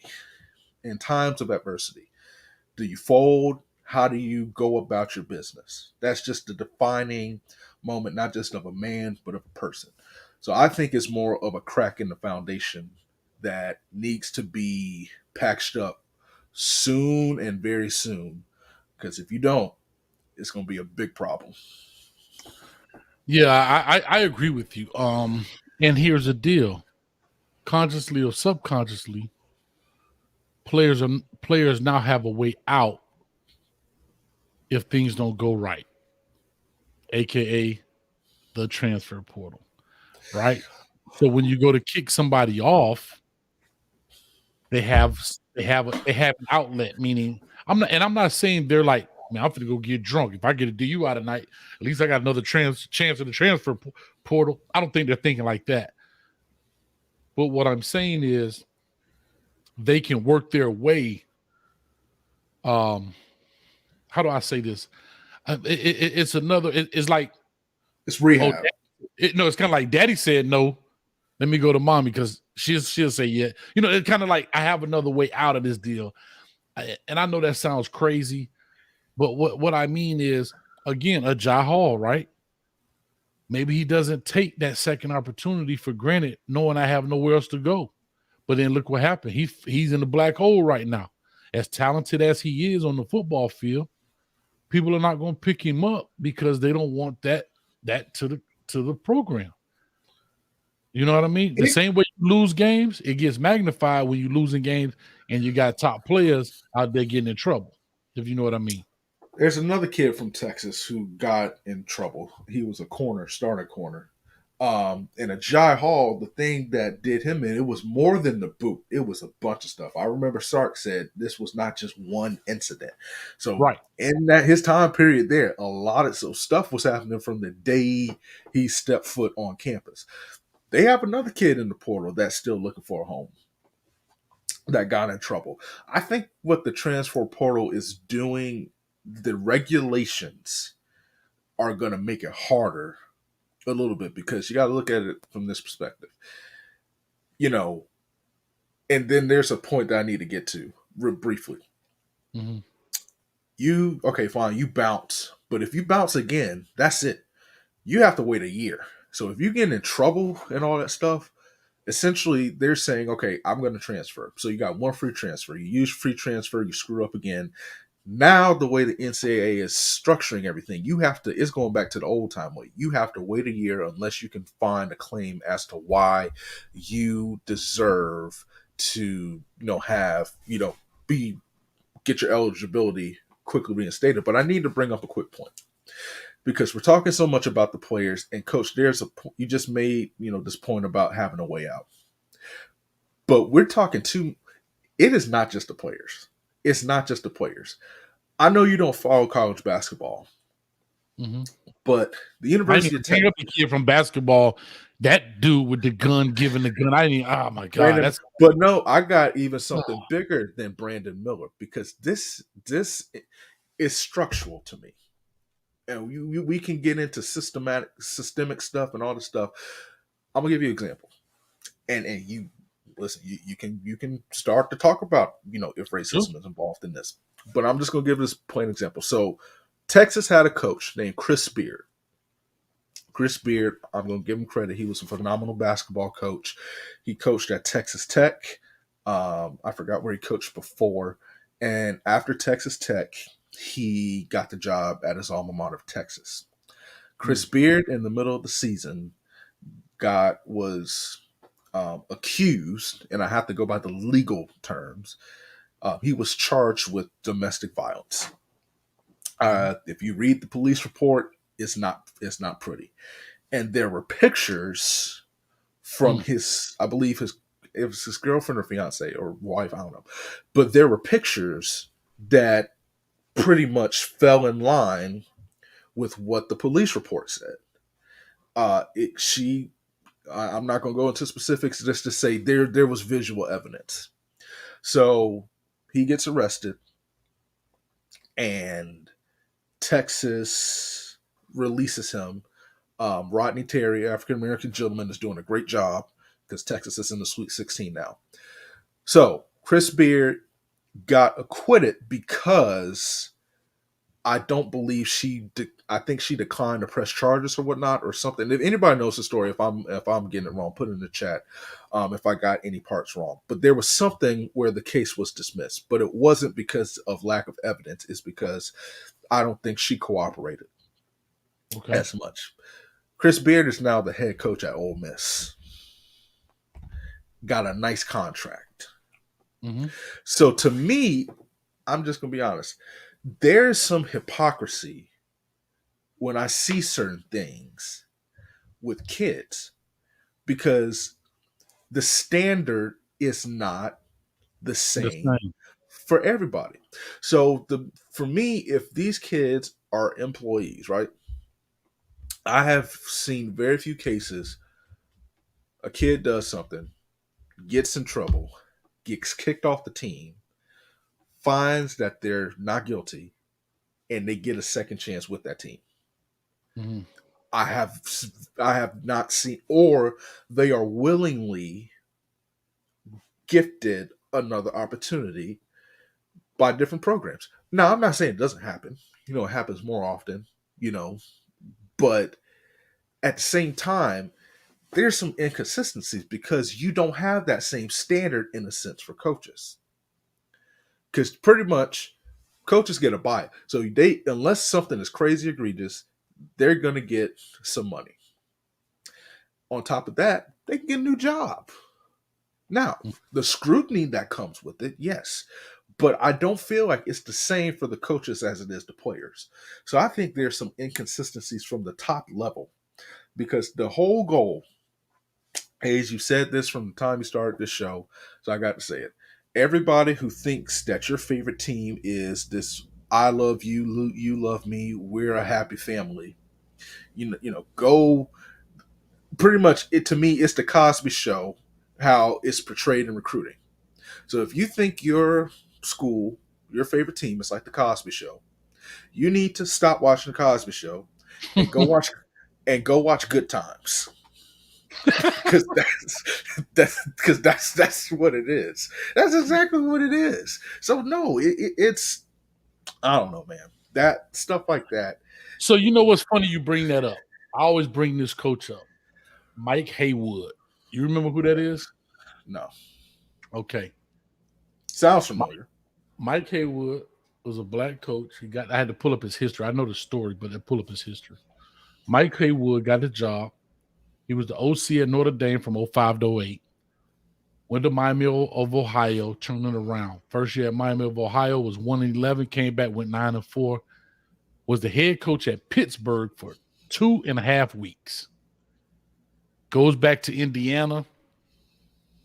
In times of adversity, do you fold? How do you go about your business? That's just the defining moment, not just of a man, but of a person. So I think it's more of a crack in the foundation that needs to be patched up soon and very soon. Because if you don't, it's going to be a big problem. Yeah, I agree with you. And here's the deal: consciously or subconsciously, players now have a way out if things don't go right, aka the transfer portal. right? So when you go to kick somebody off, they have an outlet. Meaning, I'm not saying they're like, man, I'm gonna go get drunk. If I get a DU out tonight, at least I got another chance in the transfer portal. I don't think they're thinking like that. But what I'm saying is they can work their way. How do I say this? It's another. It's like, It's oh, rehab. no, it's kind of like Daddy said no. Let me go to Mommy because she'll say yeah. It's kind of like I have another way out of this deal. And I know that sounds crazy, but what I mean is, again, a Jai Hall, right? Maybe he doesn't take that second opportunity for granted, knowing I have nowhere else to go. But then look what happened. He's in the black hole right now. As talented as he is on the football field, people are not going to pick him up because they don't want that to the program. You know what I mean? The same way you lose games, it gets magnified when you're losing games and you got top players out there getting in trouble, if you know what I mean. There's another kid from Texas who got in trouble. He was a starter corner. And a Jai Hall, the thing that did him in, it was more than the boot. It was a bunch of stuff. I remember Sark said this was not just one incident. So Right. in his time period there, a lot of stuff was happening from the day he stepped foot on campus. They have another kid in the portal that's still looking for a home that got in trouble. I think what the transfer portal is doing, the regulations are going to make it harder a little bit because you got to look at it from this perspective. And then there's a point that I need to get to briefly. Mm-hmm. Okay, fine, you bounce. But if you bounce again, that's it. You have to wait a year. So if you get in trouble and all that stuff, essentially they're saying, okay, I'm going to transfer. So you got one free transfer. You use free transfer, you screw up again. Now the way the NCAA is structuring everything, it's going back to the old time way. You have to wait a year unless you can find a claim as to why you deserve to, get your eligibility quickly reinstated. But I need to bring up a quick point because we're talking so much about the players, and Coach, you just made, this point about having a way out. But we're talking it is not just the players. It's not just the players. I know you don't follow college basketball, but the University of Texas. Up the kid from basketball, that dude with the gun giving the gun. Oh my God! But no, I got even something bigger than Brandon Miller because this is structural to me, and we can get into systemic stuff and all this stuff. I'm gonna give you an example, and you listen. You can start to talk about if racism is involved in this. But I'm just going to give this plain example. So Texas had a coach named Chris Beard. Chris Beard, I'm going to give him credit. He was a phenomenal basketball coach. He coached at Texas Tech. I forgot where he coached before. And after Texas Tech, he got the job at his alma mater, Texas. Chris Beard, in the middle of the season, was accused, and I have to go by the legal terms, he was charged with domestic violence. If you read the police report, it's not pretty. And there were pictures from I believe it was his girlfriend or fiance or wife, I don't know. But there were pictures that pretty much fell in line with what the police report said. I'm not going to go into specifics, just to say there was visual evidence. So he gets arrested, and Texas releases him. Rodney Terry, African-American gentleman, is doing a great job because Texas is in the Sweet 16 now. So Chris Beard got acquitted because I don't believe I think she declined to press charges or whatnot or something. If anybody knows the story, if I'm getting it wrong, put it in the chat if I got any parts wrong. But there was something where the case was dismissed, but it wasn't because of lack of evidence. It's because I don't think she cooperated as much. Chris Beard is now the head coach at Ole Miss. Got a nice contract. So to me, I'm just going to be honest. There's some hypocrisy when I see certain things with kids. because the standard is not the The same same. for everybody. So for me, if these kids are employees, right? I have seen very few cases a kid does something, gets in trouble, gets kicked off the team, finds that they're not guilty, and they get a second chance with that team. Mhm. I have not seen, or they are willingly gifted another opportunity by different programs. Now, I'm not saying it doesn't happen. You know, it happens more often, you know, but at the same time, there's some inconsistencies because you don't have that same standard in a sense for coaches. Because pretty much coaches get a buy. So they, unless something is crazy egregious, they're gonna get some money. On top of that, they can get a new job. Now, the scrutiny that comes with it, yes. But I don't feel like it's the same for the coaches as it is the players. So I think there's some inconsistencies from the top level because the whole goal, Hayes, you said this from the time you started this show, so I got to say it. Everybody who thinks that your favorite team is this I love you, you love me, we're a happy family, go pretty much it to me, it's the Cosby Show, how it's portrayed in recruiting. So if you think your school, your favorite team is like the Cosby Show, you need to stop watching the Cosby Show and go watch Good Times. Because that's what it is. That's exactly what it is. So no, it's I don't know, man. That stuff like that. So you know what's funny? You bring that up. I always bring this coach up, Mike Haywood. You remember who that is? No, Okay, sounds familiar. Mike Haywood was a black coach. I had to pull up his history. I know the story, but I pull up his history. Mike Haywood got the job. He was the OC at Notre Dame from 05 to 08. Went to Miami of Ohio, turned it around. First year at Miami of Ohio was 1-11, came back, went 9-4. Was the head coach at Pittsburgh for 2.5 weeks. Goes back to Indiana,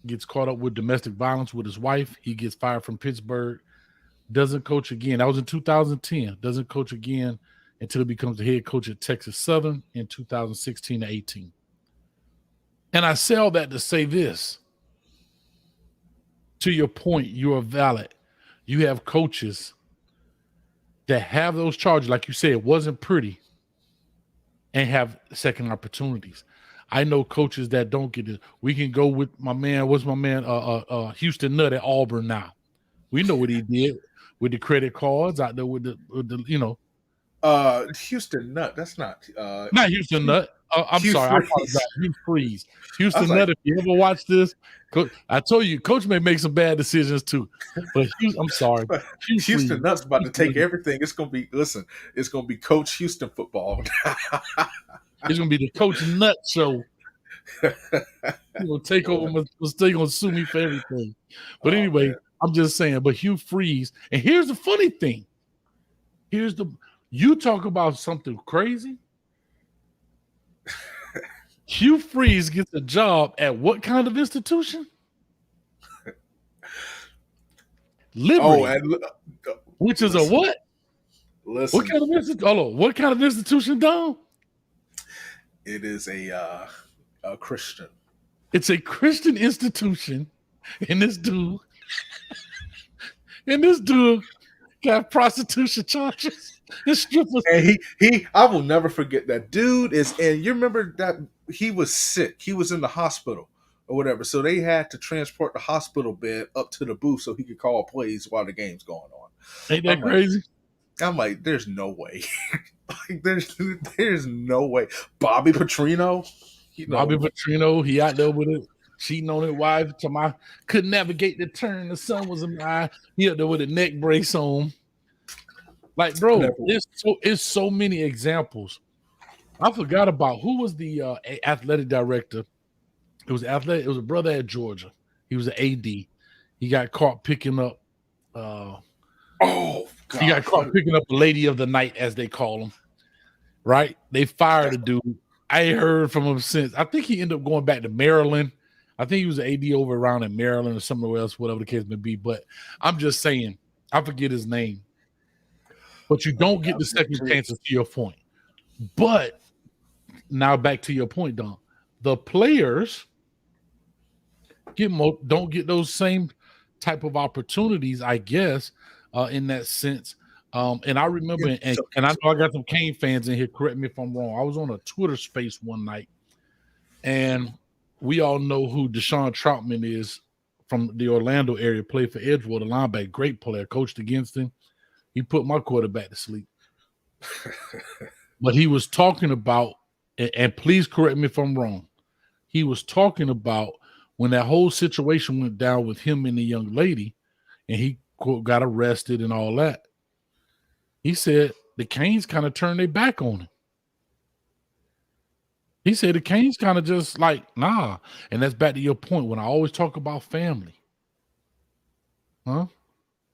gets caught up with domestic violence with his wife. He gets fired from Pittsburgh. Doesn't coach again. That was in 2010. Doesn't coach again until he becomes the head coach at Texas Southern in 2016 to 18. And I say all that to say this. To your point, you are valid. You have coaches that have those charges, like you said, it wasn't pretty, and have second opportunities. I know coaches that don't get it. We can go with my man. What's my man? Houston Nutt at Auburn now. We know what he did with the credit cards out there with the Houston Nutt. That's not Houston Nutt. I'm Hugh sorry, I Freeze. apologize. Hugh Freeze. I Houston was Nutt. like, If you ever watch this, I told you, Coach may make some bad decisions too. But I'm sorry, Hugh Houston Freeze. Nutt's about to take everything. It's gonna be it's gonna be Coach Houston football. It's gonna be the Coach Nut show. He will take over. They're gonna sue me for everything. But anyway, man. I'm just saying. But Hugh Freeze, and here's the funny thing. You talk about something crazy. Hugh Freeze gets a job at what kind of institution? Liberty, which is a what? Listen, What kind of institution? Hold on. What kind of institution, Dom? it is a Christian. It's a Christian institution, and this dude got prostitution charges. This stripper. And I will never forget that dude and you remember that he was sick. He was in the hospital or whatever. So they had to transport the hospital bed up to the booth so he could call plays while the game's going on. Ain't that crazy? I'm like, there's no way. Like, there's no way. Bobby Petrino. Bobby Petrino, he out there with it, cheating on his wife. Couldn't navigate the turn. The sun was in my eye. He out there with a neck brace on. Like, bro, it's so many examples. I forgot about who was the athletic director. It was athletic. It was a brother at Georgia. He was an AD. He got caught picking up. God. He got caught picking up the lady of the night, as they call him. Right? They fired a dude I ain't heard from him since. I think he ended up going back to Maryland. I think he was an AD over around in Maryland or somewhere else, whatever the case may be. But I'm just saying, I forget his name. But you don't get the second chances to your point. But now back to your point, Don. The players don't get those same type of opportunities, I guess, in that sense. And I remember, and I know I got some Kane fans in here. Correct me if I'm wrong. I was on a Twitter space one night, and we all know who Deshaun Troutman is from the Orlando area. Played for Edgewater, linebacker, great player. Coached against him. He put my quarterback to sleep. But he was talking about, and please correct me if I'm wrong. He was talking about when that whole situation went down with him and the young lady, and he quote got arrested and all that. He said the Canes kind of turned their back on him. He said the Canes kind of just like, nah. And that's back to your point when I always talk about family. Huh?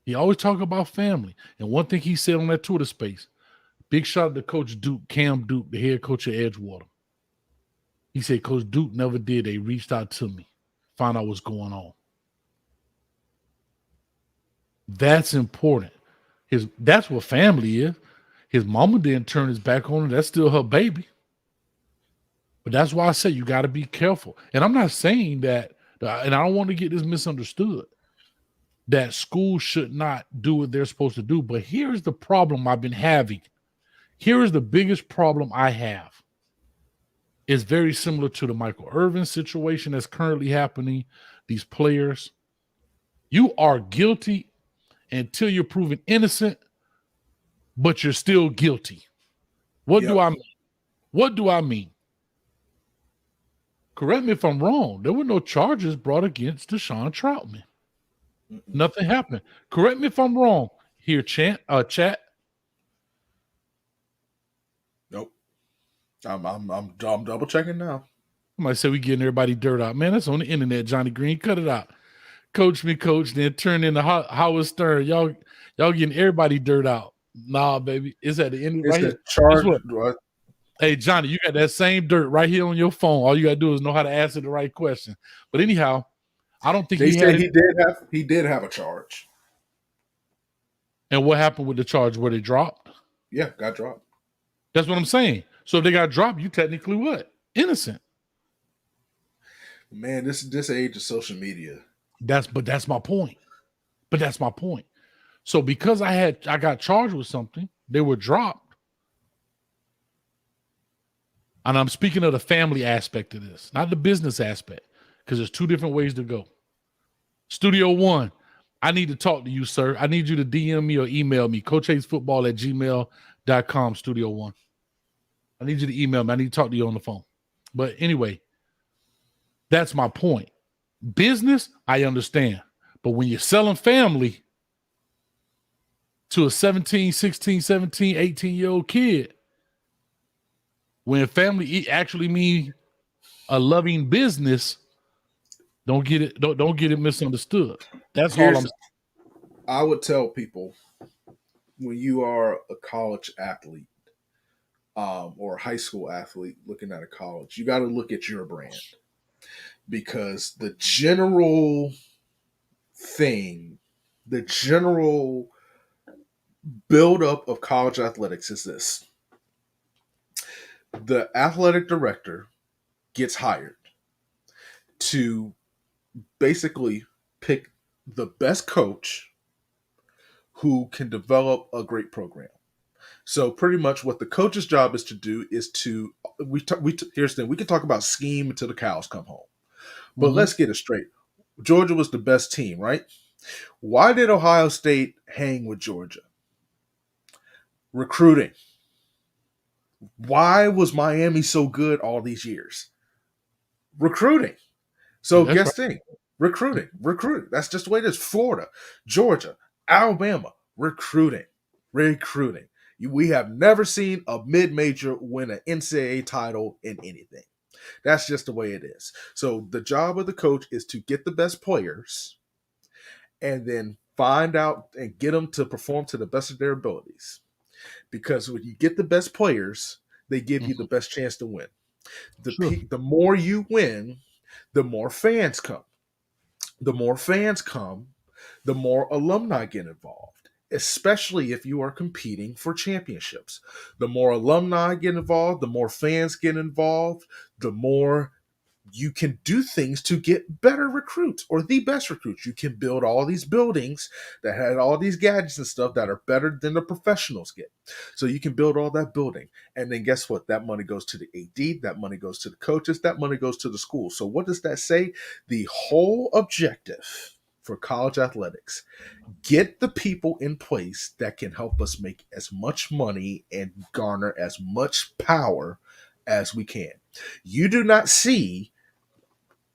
He always talk about family. And one thing he said on that Twitter space, big shout out to Coach Duke, Cam Duke, the head coach of Edgewater. He said, Coach Duke never did. They reached out to me, found out what's going on. That's important. That's what family is. His mama didn't turn his back on her. That's still her baby. But that's why I say you got to be careful. And I'm not saying that, and I don't want to get this misunderstood, that schools should not do what they're supposed to do. But here's the problem I've been having. Here is the biggest problem I have. It's very similar to the Michael Irvin situation that's currently happening. These players, you are guilty until you're proven innocent, but you're still guilty. What do I mean? What do I mean? Correct me if I'm wrong. There were no charges brought against Deshaun Troutman. Nothing happened. Correct me if I'm wrong. Here, chat. Nope. I'm double checking now. Somebody said we getting everybody dirt out. Man, that's on the internet, Johnny Green. Cut it out. Coach me, coach. Then turn into Howard Stern. Y'all getting everybody dirt out. Nah, baby. It's at the end right here. Charge, what? Hey, Johnny, you got that same dirt right here on your phone. All you got to do is know how to answer the right question. But anyhow, I don't think he did have a charge. And what happened with the charge? Were they dropped? Yeah, got dropped. That's what I'm saying. So if they got dropped, you technically what? Innocent. Man, this age of social media. That's my point. So because I got charged with something, they were dropped. And I'm speaking of the family aspect of this, not the business aspect, because there's two different ways to go. Studio One, I need to talk to you, sir. I need you to DM me or email me, CoachHayesFootball@gmail.com, Studio One. I need you to email me. I need to talk to you on the phone. But anyway, that's my point. Business, I understand. But when you're selling family to a 17, 16, 17, 18-year-old kid, when family actually means a loving business, don't get it misunderstood. That's all I'm saying. I would tell people when you are a college athlete or a high school athlete looking at a college, you got to look at your brand, because the general buildup of college athletics is this. The athletic director gets hired to basically pick the best coach who can develop a great program. So pretty much what the coach's job is to do is to here's the thing, we can talk about scheme until the cows come home. But let's get it straight. Georgia was the best team, right? Why did Ohio State hang with Georgia? Recruiting. Why was Miami so good all these years? Recruiting. So guess thing. Recruiting. That's just the way it is. Florida, Georgia, Alabama, recruiting. We have never seen a mid-major win an NCAA title in anything. That's just the way it is. So the job of the coach is to get the best players and then find out and get them to perform to the best of their abilities. Because when you get the best players, they give you the best chance to win. Sure. The more you win, the more fans come. The more fans come, the more alumni get involved, especially if you are competing for championships. The more alumni get involved, the more fans get involved, the more you can do things to get better recruits or the best recruits. You can build all these buildings that had all these gadgets and stuff that are better than the professionals get. So you can build all that building. And then guess what? That money goes to the AD, that money goes to the coaches, that money goes to the school. So what does that say? The whole objective for college athletics: get the people in place that can help us make as much money and garner as much power as we can. You do not see,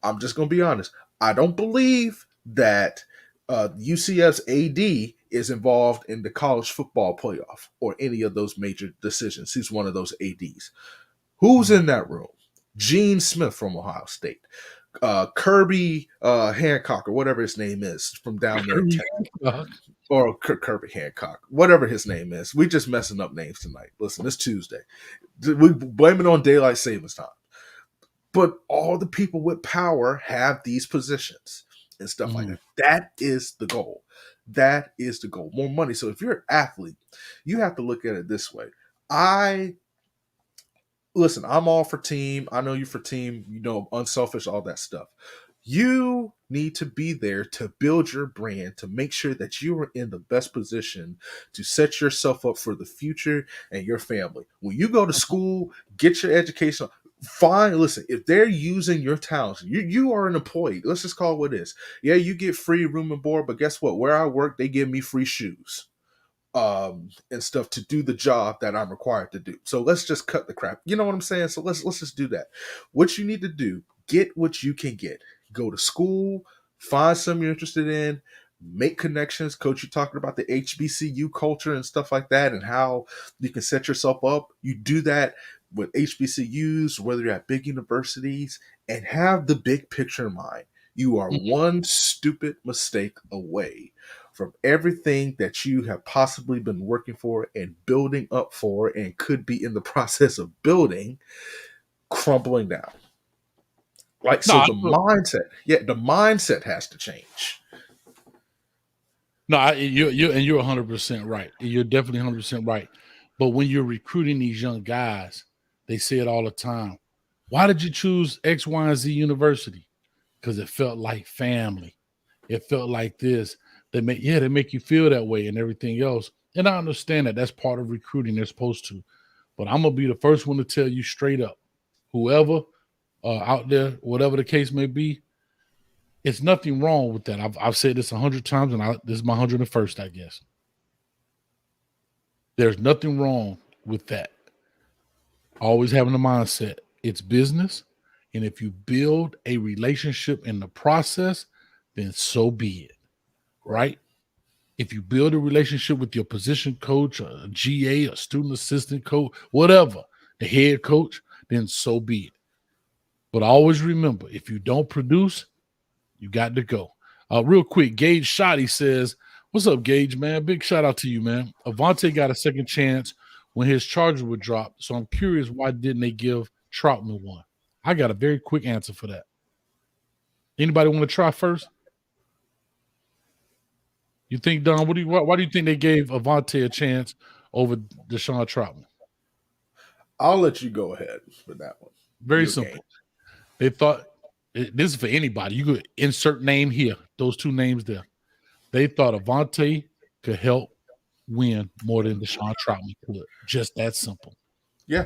I'm just going to be honest, I don't believe that UCF's AD is involved in the college football playoff or any of those major decisions. He's one of those ADs. Who's in that room? Gene Smith from Ohio State. Kirby Hancock, or whatever his name is, from down there in Texas. Or Kirby Hancock, whatever his name is. We just messing up names tonight. Listen, it's Tuesday. We blame it on daylight savings time. But all the people with power have these positions and stuff like that. That is the goal. That is the goal. More money. So if you're an athlete, you have to look at it this way. Listen, I'm all for team. I know you for team, unselfish, all that stuff. You need to be there to build your brand, to make sure that you are in the best position to set yourself up for the future and your family. When you go to school, get your education. Fine, listen, if they're using your talents, you are an employee. Let's just call it what it is. Yeah, you get free room and board, but guess what? Where I work, they give me free shoes. And stuff to do the job that I'm required to do. So let's just cut the crap. You know what I'm saying? So let's just do that. What you need to do, get what you can get. Go to school, find something you're interested in, make connections. Coach, you talking about the HBCU culture and stuff like that and how you can set yourself up. You do that with HBCUs, whether you're at big universities, and have the big picture in mind. You are one stupid mistake away from everything that you have possibly been working for and building up for and could be in the process of building, crumbling down. The mindset has to change. No, you're 100% right. You're definitely 100% right. But when you're recruiting these young guys, they say it all the time. Why did you choose X, Y, and Z university? Because it felt like family. It felt like this. They make you feel that way and everything else. And I understand that that's part of recruiting. They're supposed to. But I'm going to be the first one to tell you straight up, whoever out there, whatever the case may be, it's nothing wrong with that. I've said this 100 times, and this is my 101st, I guess. There's nothing wrong with that. Always having the mindset. It's business. And if you build a relationship in the process, then so be it. Right? If you build a relationship with your position coach, a GA, a student assistant coach, whatever, the head coach, then so be it. But always remember, if you don't produce, you got to go. Real quick, Gage Shoddy says, what's up, Gage, man? Big shout out to you, man. Avante got a second chance when his charges were dropped, so I'm curious why didn't they give Troutman one? I got a very quick answer for that. Anybody want to try first? You think, Don, why do you think they gave Avante a chance over Deshaun Troutman? I'll let you go ahead with that one. Very simple. They thought, this is for anybody. You could insert name here, those two names there. They thought Avante could help win more than Deshaun Troutman could. Just that simple. Yeah.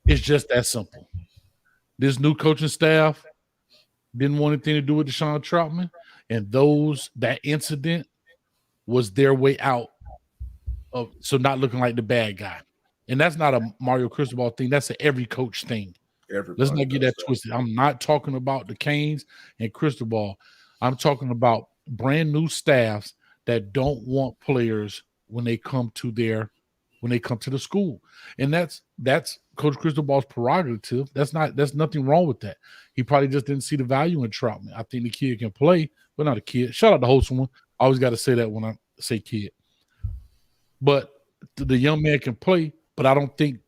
It's just that simple. This new coaching staff didn't want anything to do with Deshaun Troutman, and that incident was their way out of not looking like the bad guy. And that's not a Mario Cristobal thing. That's an every coach thing. Let's not get that twisted. I'm not talking about the Canes and Cristobal. I'm talking about brand new staffs that don't want players when they come to the school. And that's Coach Cristobal's prerogative. That's nothing wrong with that. He probably just didn't see the value in Troutman. I think the kid can play, but not a kid. Shout out to Holtzman. I always got to say that when I say kid. But the young man can play, but I don't think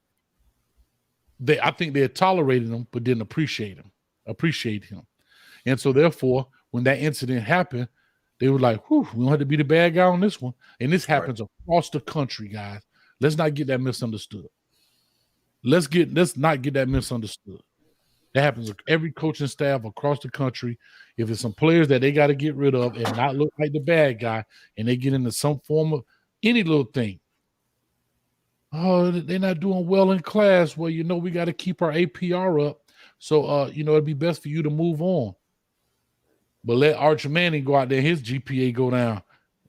I think they tolerated him, but didn't appreciate him. And so therefore, when that incident happened, they were like, whew, we don't have to be the bad guy on this one. And this happens across the country, guys. Let's not get that misunderstood. Let's not get that misunderstood. That happens with every coaching staff across the country. If it's some players that they got to get rid of and not look like the bad guy, and they get into some form of any little thing. Oh, they're not doing well in class. Well, we got to keep our APR up. So, it'd be best for you to move on. But let Arch Manning go out there, his GPA go down.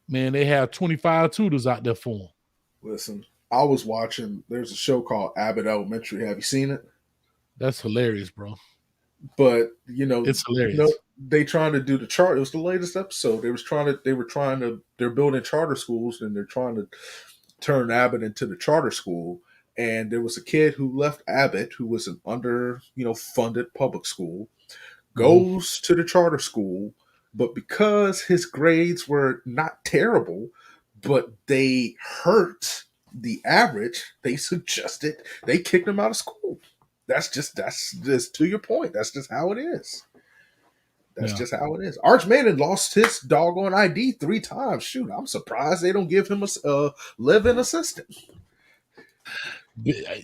Man, they have 25 tutors out there for him. Listen, I was watching, there's a show called Abbott Elementary. Have you seen it? That's hilarious, bro. But it's hilarious. They trying to do the chart. It was the latest episode. They're building charter schools, and they're trying to turn Abbott into the charter school. And there was a kid who left Abbott, who was an funded public school, goes to the charter school, but because his grades were not terrible, but they hurt the average, they kicked him out of school. That's just to your point. That's just how it is. That's just how it is. Arch Manning lost his doggone ID 3 times. Shoot, I'm surprised they don't give him a live-in assistant.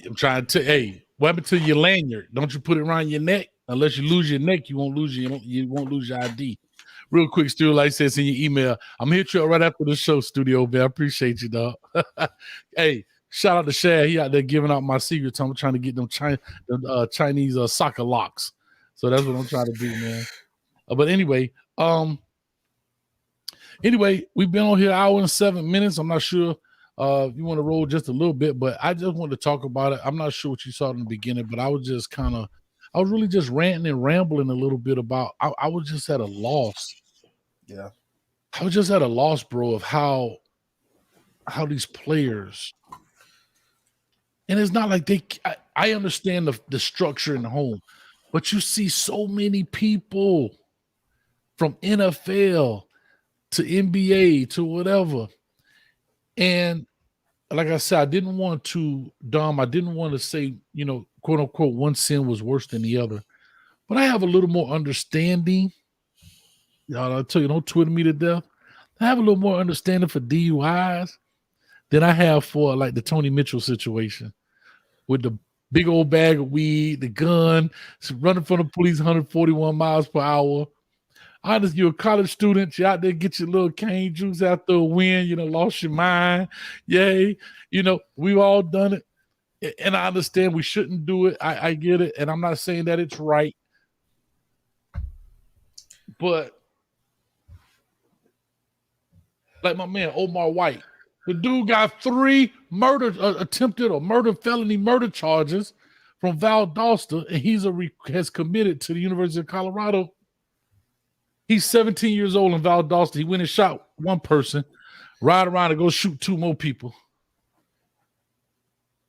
I'm trying to hey, what happened to your lanyard? Don't you put it around your neck? Unless you lose your neck, you won't lose your ID. Real quick, Stu, like I said in your email, I'm going to hit you up right after the show, Studio, man. I appreciate you, dog. Hey, shout out to Shad. He out there giving out my secrets. I'm trying to get them Chinese soccer locks. So that's what I'm trying to do, man. But anyway, we've been on here an hour and 7 minutes. I'm not sure if you want to roll just a little bit, but I just wanted to talk about it. I'm not sure what you saw in the beginning, but I was just I was really just ranting and rambling a little bit about, I was just at a loss. Yeah. I was just at a loss, bro, of how these players, and it's not like I understand the structure in the home, but you see so many people from NFL to NBA to whatever. And like I said, I didn't want to say, quote unquote, one sin was worse than the other. But I have a little more understanding. I'll tell you, don't Twitter me to death. I have a little more understanding for DUIs than I have for like the Tony Mitchell situation with the big old bag of weed, the gun, running from the police 141 miles per hour. Honestly, you're a college student. You're out there, get your little cane juice after a win. Lost your mind. Yay. We've all done it. And I understand we shouldn't do it. I get it. And I'm not saying that it's right. But like my man, Omar White, the dude got 3 attempted or felony murder charges from Valdosta, and he's has committed to the University of Colorado. He's 17 years old in Valdosta. He went and shot one person, ride around and go shoot 2 more people.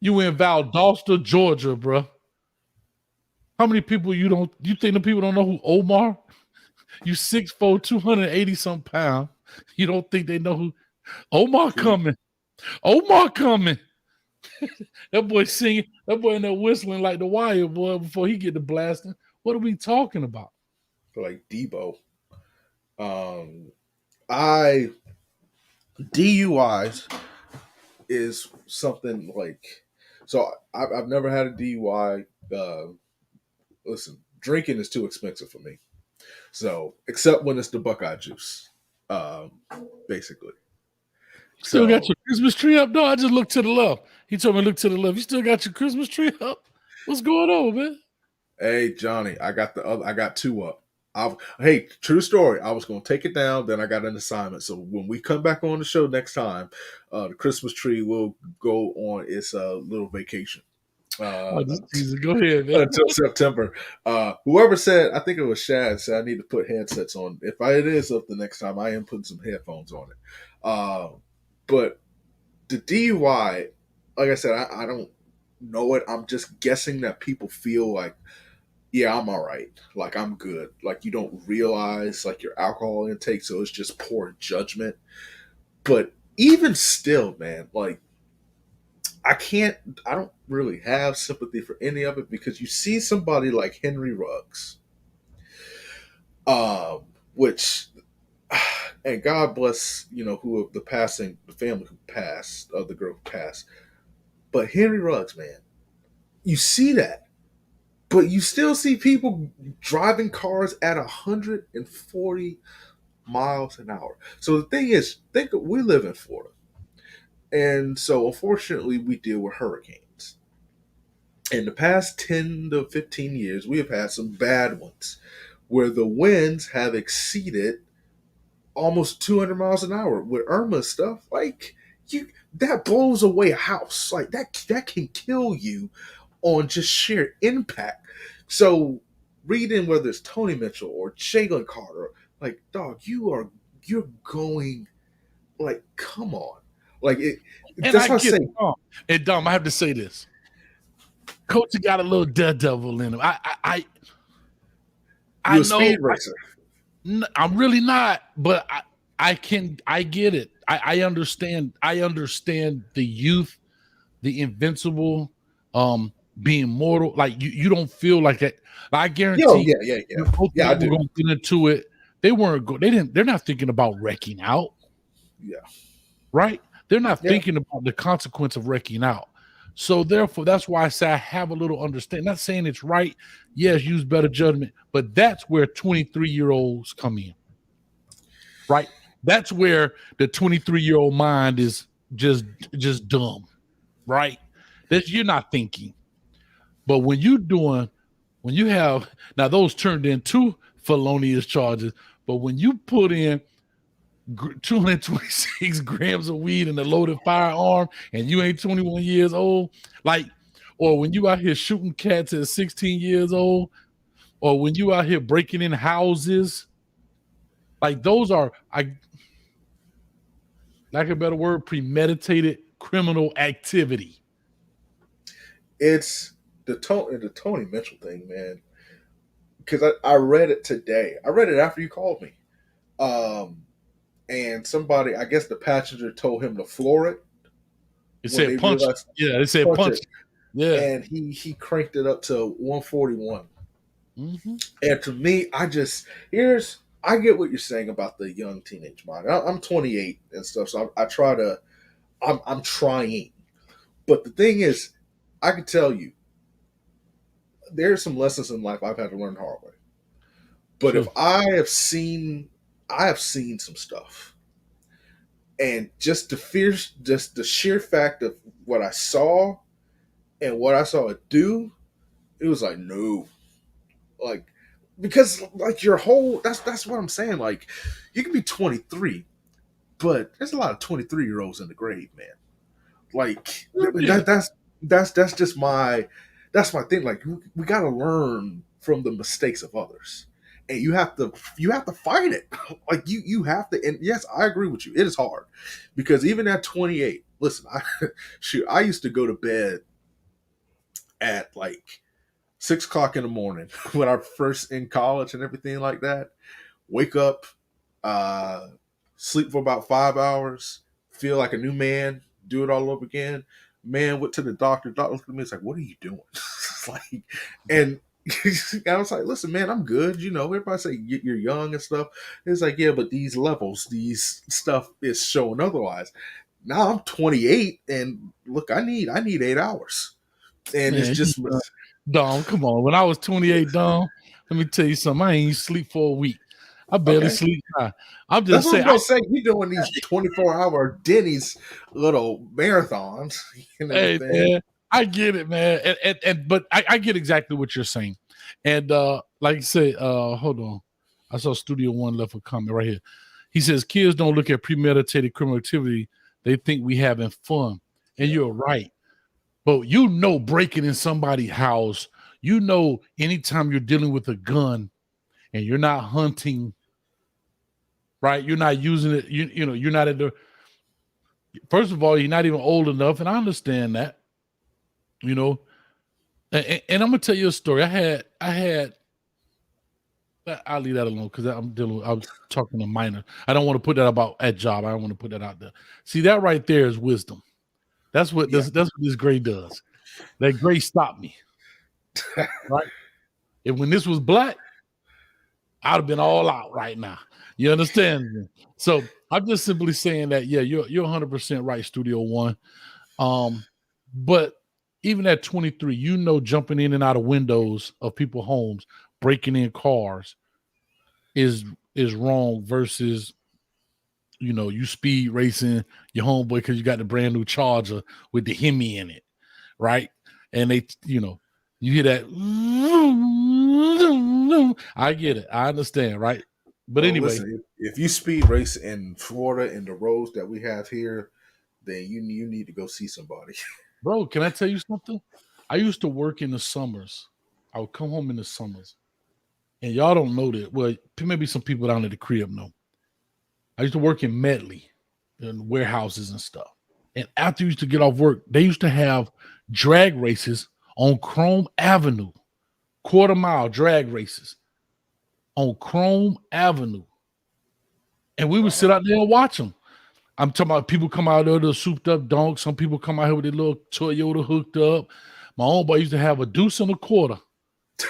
You in Valdosta, Georgia, bro. How many people you think the people don't know who Omar? You 6'4", 280 some pounds. You don't think they know who Omar coming? Omar coming. That boy singing, that boy in there whistling like the Wire boy before he get the blasting. What are we talking about? Like Debo. DUIs is something like, so I've never had a DUI. Listen, drinking is too expensive for me. So, except when it's the Buckeye juice, basically. Still got your Christmas tree up? No, I just looked to the left. He told me to look to the left. You still got your Christmas tree up? What's going on, man? Hey, Johnny, I got 2 up. Hey, true story. I was going to take it down, then I got an assignment. So when we come back on the show next time, the Christmas tree will go on its little vacation. Go ahead, man. Until September. Whoever said, I think it was Shad, said I need to put headsets on. If it is up the next time, I am putting some headphones on it. But the DUI, like I said, I don't know it. I'm just guessing that people feel like, yeah, I'm all right. Like, I'm good. Like, you don't realize, like, your alcohol intake, so it's just poor judgment. But even still, man, like, I don't really have sympathy for any of it because you see somebody like Henry Ruggs, um, which, and God bless, the family who passed, the girl who passed. But Henry Ruggs, man, you see that, but you still see people driving cars at 140 miles an hour. So the thing is, we live in Florida, and so unfortunately, we deal with hurricanes. In the past 10 to 15 years, we have had some bad ones where the winds have exceeded almost 200 miles an hour with Irma stuff. Like, that blows away a house. Like, that can kill you on just sheer impact. So reading whether it's Tony Mitchell or Jalen Carter, like, dog, you're going, like, come on. Like, And that's I what I get say. it, Dom. And Dom, I have to say this. Coach got a little daredevil in him. I You're a know speed racer. I'm really not, but I get it. I understand. I understand the youth, the invincible, being mortal. Like you don't feel like that. I guarantee. Yeah. Both Yeah, I of them do. were going to get into it. They weren't. They're not thinking about wrecking out. Yeah. Right. They're not Yeah. thinking about the consequence of wrecking out. So therefore, that's why I say I have a little understanding. Not saying it's right. Yes, use better judgment, but that's where 23-year-olds come in. Right. That's where the 23-year-old mind is just dumb. Right. You're not thinking. But when you have now those turned into felonious charges, but when you put in 226 grams of weed in a loaded firearm and you ain't 21 years old, like, or when you out here shooting cats at 16 years old, or when you out here breaking in houses, like those are, I like a better word, premeditated criminal activity. It's the Tony Mitchell thing, man. Because I read it today. I read it after you called me. And somebody, I guess the passenger told him to floor it. It said punch. Yeah, it said punch. Yeah. And he cranked it up to 141. Mm-hmm. And to me, I get what you're saying about the young teenage mind. I'm 28 and stuff, so I'm trying. But the thing is, I can tell you, there's some lessons in life I've had to learn the hard way. But Sure. if I have seen some stuff, and just the sheer fact of what I saw and what I saw it do, it was like, no, like, because like that's what I'm saying. Like, you can be 23, but there's a lot of 23-year-olds in the grave, man. Like, that's just my thing. Like, we got to learn from the mistakes of others, and you have to fight it. Like, you have to. And yes, I agree with you. It is hard because even at 28, listen, I used to go to bed at like 6 o'clock in the morning when I first in college and everything like that. Wake up, sleep for about 5 hours, feel like a new man, do it all over again. Man went to the doctor. Doctor looked at me. It's like, what are you doing? It's like, and I was like, listen, man, I'm good. You know, everybody say you're young and stuff. It's like, yeah, but these levels, these stuff is showing otherwise. Now I'm 28, and look, I need 8 hours, and Man, it's just. Dom, come on. When I was 28, Dom, let me tell you something. I ain't sleep for a week. I barely sleep. I'm just saying. That's what I'm saying. You're doing these 24-hour Denny's little marathons. Hey, man, I get it, man. But I get exactly what you're saying. And like I say, hold on. I saw Studio One left a comment right here. He says, kids don't look at premeditated criminal activity. They think we having fun. And you're right. But breaking in somebody's house, anytime you're dealing with a gun and you're not hunting, right? You're not using it. You're not at the. First of all, you're not even old enough, and I understand that. And I'm gonna tell you a story. I'll leave that alone because I was talking to minor. I don't want to put that at job. I don't want to put that out there. See, that right there is wisdom. That's what this gray does. That gray stopped me. Right? And when this was black, I'd have been all out right now. You understand? So I'm just simply saying that, yeah, you're 100% right, Studio One. But even at 23, jumping in and out of windows of people's homes, breaking in cars is wrong versus, you speed racing your homeboy because you got the brand new Charger with the Hemi in it, right? And they, you hear that. I get it. I understand, right? But anyway, listen, if you speed race in Florida in the roads that we have here, then you need to go see somebody. Bro, can I tell you something? I used to work in the summers. I would come home in the summers. And y'all don't know that. Well, maybe some people down at the crib know. I used to work in Medley in warehouses and stuff. And after you used to get off work, they used to have drag races on Chrome Avenue, quarter-mile drag races on Chrome Avenue. And we would sit out there and watch them. I'm talking about people come out there with a souped up donk. Some people come out here with a little Toyota hooked up. My own boy used to have a deuce and a quarter,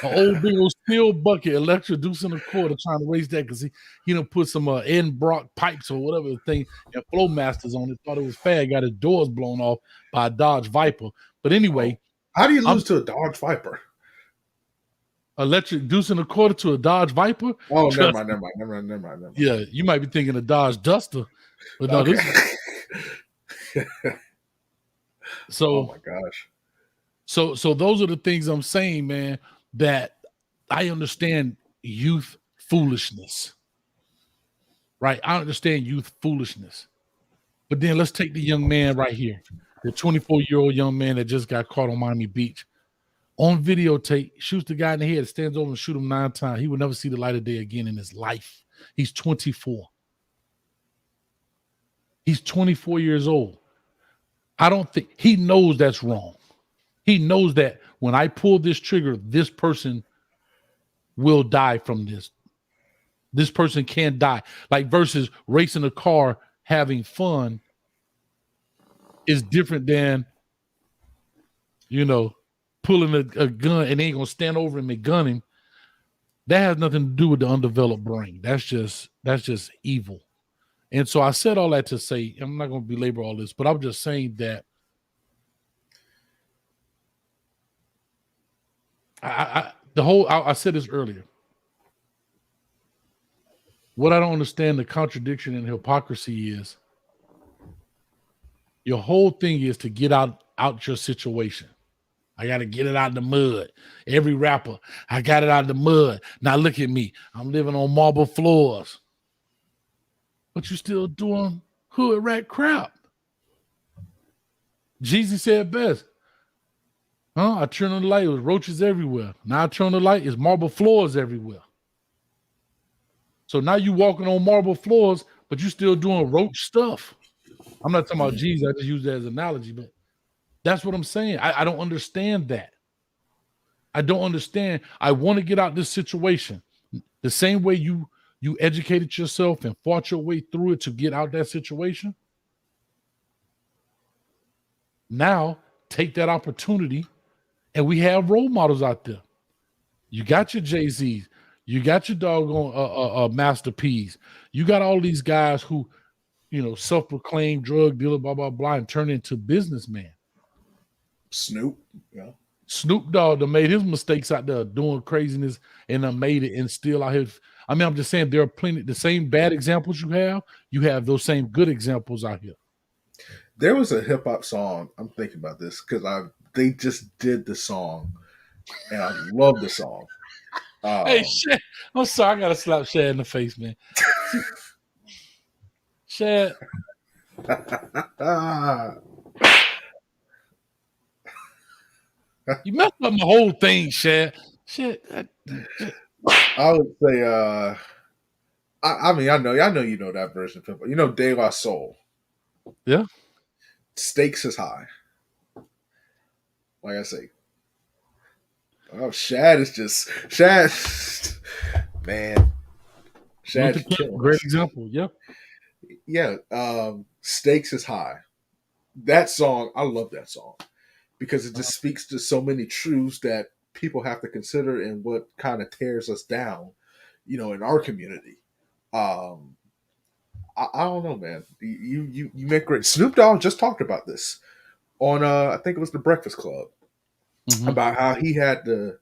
an old big old steel bucket, electric deuce and a quarter, trying to raise that because he done put some Brock pipes or whatever the thing and flow masters on it. Thought it was fair. Got his doors blown off by a Dodge Viper. But anyway, how do you lose to a Dodge Viper? Electric deuce and a quarter to a Dodge Viper. Oh, never mind. Yeah, you might be thinking of Dodge Duster, but no, okay. So, oh my gosh. So those are the things I'm saying, man, that I understand youth foolishness, right? I understand youth foolishness. But then let's take the young man right here, the 24-year-old young man that just got caught on Miami Beach. On videotape, shoots the guy in the head, stands over and shoot him 9 times. He will never see the light of day again in his life. He's 24. He's 24 years old. I don't think he knows that's wrong. He knows that when I pull this trigger, this person will die from this. This person can die. Like versus racing a car, having fun is different than, pulling a gun and they ain't gonna stand over him and gun him. That has nothing to do with the undeveloped brain. That's just evil. And so I said all that to say, I'm not gonna belabor all this, but I'm just saying that I said this earlier. What I don't understand the contradiction and hypocrisy is your whole thing is to get out your situation. I got to get it out of the mud. Every rapper, I got it out of the mud. Now look at me. I'm living on marble floors. But you still doing hood rat crap. Jeezy said best. I turn on the light, it was roaches everywhere. Now I turn on the light, it's marble floors everywhere. So now you walking on marble floors, but you still doing roach stuff. I'm not talking about Jeezy, I just use that as an analogy, but that's what I'm saying. I don't understand that. I don't understand. I want to get out this situation. The same way you educated yourself and fought your way through it to get out that situation. Now take that opportunity, and we have role models out there. You got your Jay-Z's, you got your doggone Master P's, you got all these guys who, self-proclaimed drug dealer, blah blah blah, and turn into businessmen. Snoop, yeah. Snoop Dogg that made his mistakes out there doing craziness and made it and still out here. I mean, I'm just saying there are plenty, the same bad examples you have those same good examples out here. There was a hip hop song. I'm thinking about this because they just did the song and I love the song. Hey, Shad, I'm sorry, I gotta slap Shad in the face, man. Shad. You messed up my whole thing, Shad. Shit. I would say, I mean, I know you know that version of hip-hop. You know De La Soul. Yeah. Stakes is high. Like I say. Oh, Shad is just man. Shad's great example, yeah. Yeah. Stakes is high. that song, I love that song because it just speaks to so many truths that people have to consider and what kind of tears us down, in our community. Um, I don't know, man. You make great. Snoop Dogg just talked about this on I think it was the Breakfast Club, Mhm. about how he had to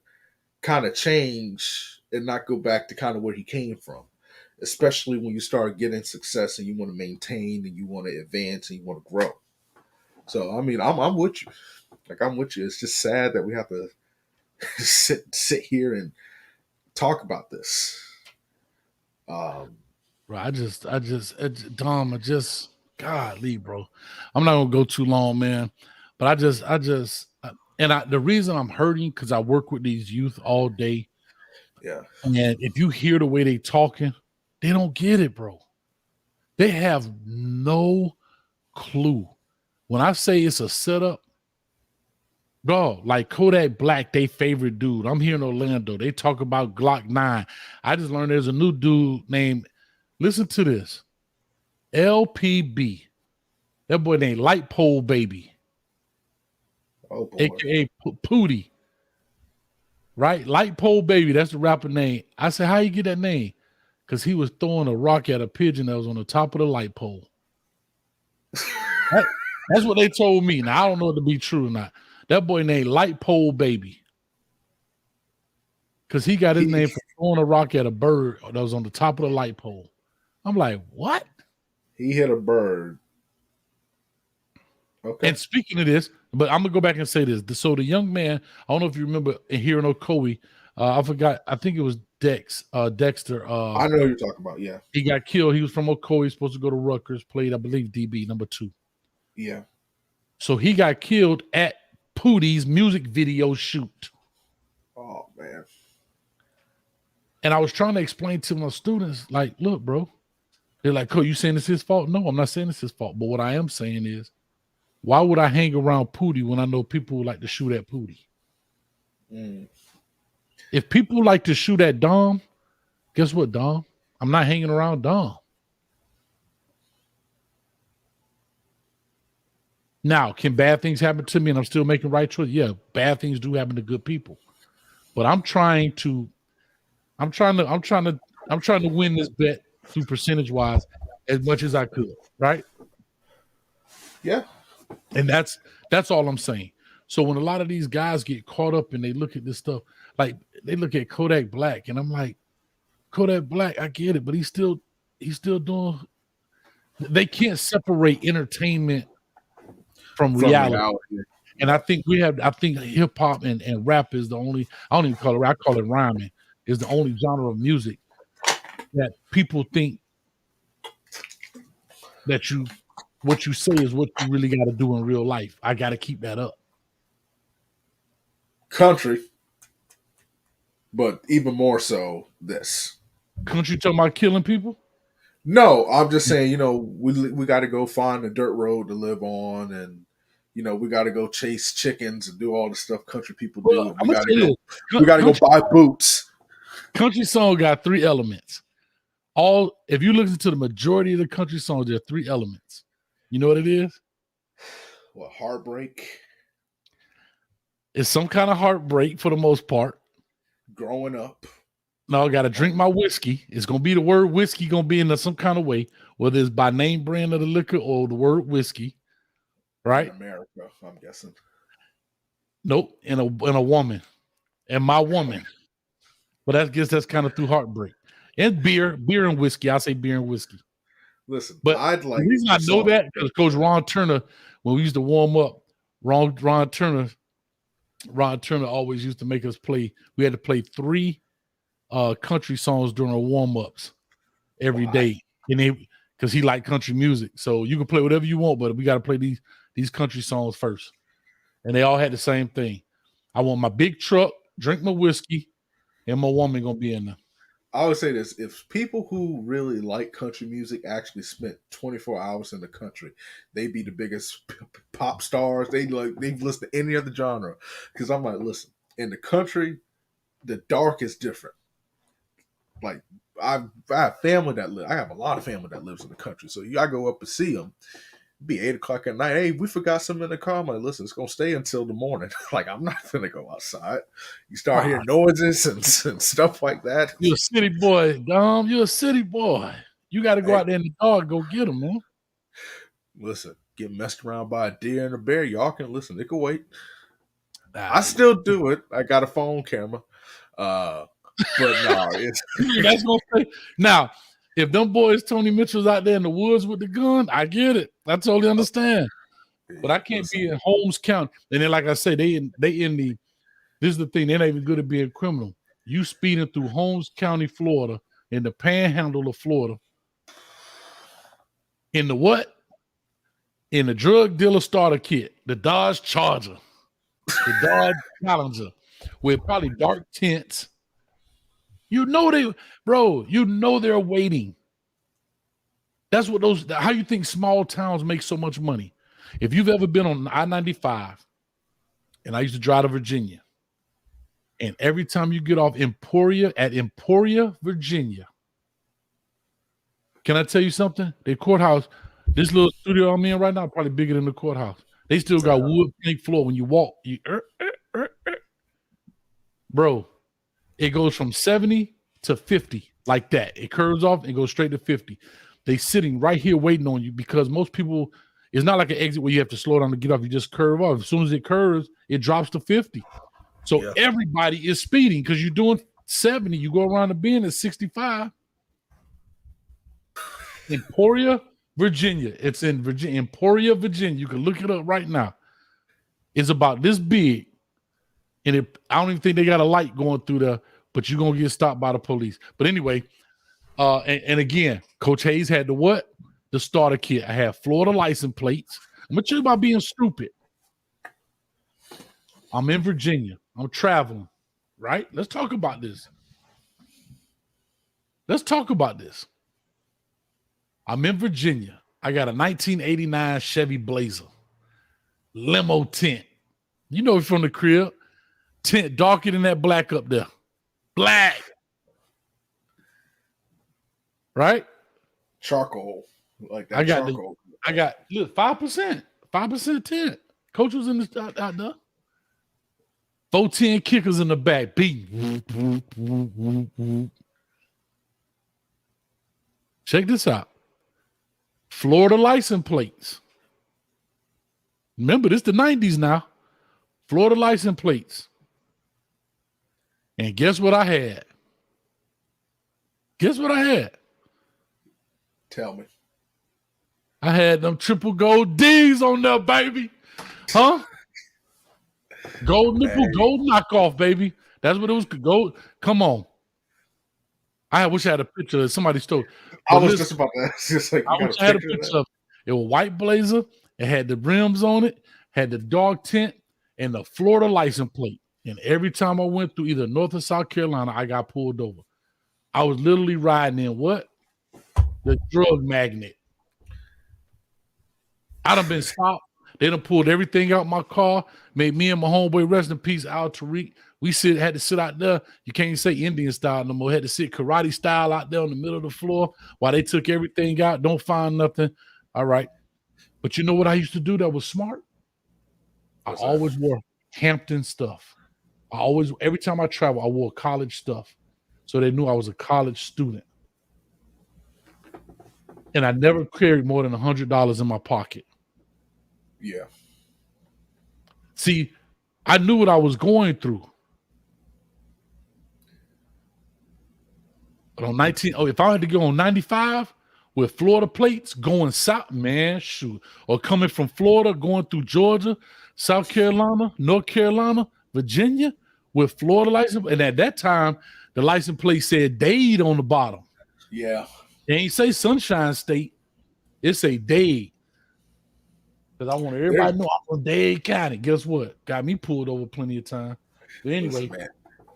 kind of change and not go back to kind of where he came from, especially when you start getting success and you want to maintain and you want to advance and you want to grow. So I mean, I'm with you. Like, I'm with you. It's just sad that we have to sit here and talk about this. Bro, Dom, golly, bro. I'm not gonna go too long, man. But the reason I'm hurting because I work with these youth all day, Yeah. and if you hear the way they talking, they don't get it, bro. They have no clue. When I say it's a setup, bro, like Kodak Black, they favorite dude. I'm here in Orlando. They talk about Glock 9. I just learned there's a new dude named, listen to this, LPB. That boy named Light Pole Baby, Oh boy. aka Pootie, right? Light Pole Baby, that's the rapper name. I said, how you get that name? Because he was throwing a rock at a pigeon that was on the top of the light pole. That's what they told me. Now I don't know if to be true or not. That boy named Light Pole Baby. Because he got his name from throwing a rock at a bird that was on the top of the light pole. I'm like, what? He hit a bird. Okay. And speaking of this, but I'm gonna go back and say this. So the young man, I don't know if you remember here in Ocoee, I forgot. I think it was Dexter. I know who you're talking about. Yeah. He got killed. He was from Ocoee, supposed to go to Rutgers. Played, I believe, DB number 2. Yeah. So he got killed at Pootie's music video shoot. Oh man. And I was trying to explain to my students, like, look, bro. They're like, "Coach, you saying it's his fault?" No, I'm not saying it's his fault. But what I am saying is, why would I hang around Pootie when I know people would like to shoot at Pootie? Mm. If people like to shoot at Dom, guess what, Dom? I'm not hanging around Dom. Now, can bad things happen to me and I'm still making right choice? Yeah, bad things do happen to good people. But I'm trying to win this bet through percentage wise as much as I could, right? Yeah. And that's all I'm saying. So when a lot of these guys get caught up and they look at this stuff, like they look at Kodak Black, and I'm like, Kodak Black, I get it, but he's still doing. They can't separate entertainment from reality. And I think hip hop and rap is the only, I don't even call it rap, I call it rhyming, is the only genre of music that people think that what you say is what you really got to do in real life. I got to keep that up. Country, but even more so this. Country talking about killing people? No, I'm just saying, we got to go find a dirt road to live on, and we got to go chase chickens and do all the stuff country people do. Well, And we got to go buy boots. Country song got 3 elements. If you listen to the majority of the country songs, there are 3 elements. You know what it is? What, heartbreak? It's some kind of heartbreak for the most part. Growing up. No, I got to drink my whiskey. It's going to be the word whiskey going to be in some kind of way, whether it's by name brand of the liquor or the word whiskey, right? In America, I'm guessing. Nope, in a woman, and my woman. But I guess that's kind of through heartbreak. And beer and whiskey. I say beer and whiskey. Listen, but the reason I know that because Coach Ron Turner, when we used to warm up, Ron Turner always used to make us play. We had to play 3 country songs during our warm-ups every day. And because he liked country music. So you can play whatever you want, but we got to play these country songs first. And they all had the same thing. I want my big truck, drink my whiskey, and my woman gonna be in there. I would say this: if people who really like country music actually spent 24 hours in the country, they'd be the biggest pop stars. They've listened to any other genre. Because I'm like, listen, in the country, the dark is different. Like I have family that live. I have a lot of family that lives in the country, so I go up and see them. be 8 o'clock at night. Hey, we forgot something in the car. I'm like, listen, it's gonna stay until the morning. Like, I'm not gonna go outside. You start hearing noises and stuff like that. You're a city boy, Dom. You're a city boy. You got to go out there in the dog, go get them, man. Listen, get messed around by a deer and a bear. Y'all can listen. They can wait. I still do it. I got a phone camera. But no, it's that's gonna say now. If them boys Tony Mitchell's out there in the woods with the gun, I get it. I totally understand. But I can't be in Holmes County. And then, like I say, they in the. This is the thing. They're not even good at being criminal. You speeding through Holmes County, Florida, in the Panhandle of Florida, in the what? In the drug dealer starter kit, the Dodge Charger, the Dodge Challenger, with probably dark tints. You know they're waiting. That's what how you think small towns make so much money. If you've ever been on I-95, and I used to drive to Virginia, and every time you get off Emporia, Virginia, can I tell you something? The courthouse, this little studio I'm in right now, probably bigger than the courthouse. They still got wood plank floor. When you walk, bro, it goes from 70 to 50 like that. It curves off and goes straight to 50. They sitting right here waiting on you because most people, it's not like an exit where you have to slow down to get off. You just curve off. As soon as it curves, it drops to 50. So everybody is speeding because you're doing 70. You go around the bend at 65. Emporia, Virginia. It's in Virginia, Emporia, Virginia. You can look it up right now. It's about this big. And I don't even think they got a light going through there, but you're going to get stopped by the police. But anyway, and again, Coach Hayes had the what? The starter kit. I have Florida license plates. I'm going to tell you about being stupid. I'm in Virginia. I'm traveling, right? Let's talk about this. I'm in Virginia. I got a 1989 Chevy Blazer. Limo tint. You know from the crib. Tint darker than that black up there. Black. Right? Charcoal. Like that charcoal. I got look, 5%. 5% tint. Coach was in the out there. 410 kickers in the back. Beat. Check this out. Florida license plates. Remember, this the 90s now. Florida license plates. And guess what I had? Tell me. I had them triple gold D's on there, baby. Huh? Gold nipple, gold knockoff, baby. That's what it was. Gold. Come on. I wish I had a picture of somebody stole. I was just about to ask. Just like, I wish I had a picture of it. Was white Blazer. It had the rims on it, had the dog tint, and the Florida license plate. And every time I went through either North or South Carolina, I got pulled over. I was literally riding in what? The drug magnet. I done been stopped. They done pulled everything out my car, made me and my homeboy, rest in peace, Al Tariq. We had to sit out there. You can't say Indian style no more. Had to sit karate style out there on the middle of the floor while they took everything out. Don't find nothing. All right. But you know what I used to do that was smart? I always wore Hampton stuff. Every time I travel, I wore college stuff. So they knew I was a college student. And I never carried more than $100 in my pocket. Yeah. See, I knew what I was going through. But on if I had to go on 95 with Florida plates going south, man, shoot. Or coming from Florida, going through Georgia, South Carolina, North Carolina, Virginia, with Florida license. And at that time, the license plate said Dade on the bottom. Yeah. They ain't say Sunshine State. It say Dade. Because I want everybody to know I'm from Dade County. Guess what? Got me pulled over plenty of time. But anyway. Listen, man,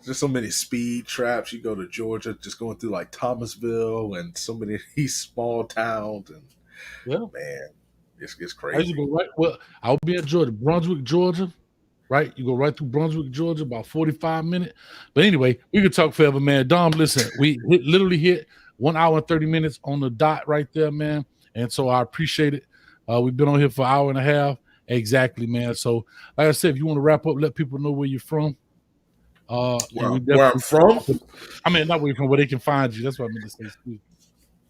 there's so many speed traps. You go to Georgia, just going through like Thomasville and so many of these small towns. And man, it's crazy. I'll be at Georgia, Brunswick, Georgia. Right? You go right through Brunswick, Georgia, about 45 minutes. But anyway, we could talk forever, man. Dom, listen, we literally hit 1 hour and 30 minutes on the dot right there, man. And so I appreciate it. We've been on here for an hour and a half. Exactly, man. So, like I said, if you want to wrap up, let people know where you're from. Where I'm from? I mean, not where you're from, where they can find you. That's what I meant to say. Excuse me.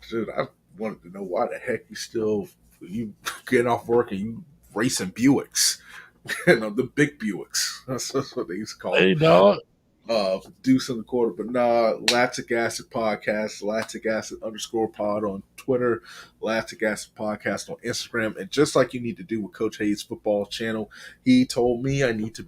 Dude, I wanted to know why the heck you getting off work and you racing Buicks. The big Buicks. That's what they used to call Hey, them. dog. Deuce in the quarter, but nah, Lactic Acid Podcast, Lactic Acid _pod on Twitter, Lactic Acid Podcast on Instagram, and just like you need to do with Coach Hayes Football channel, he told me I need to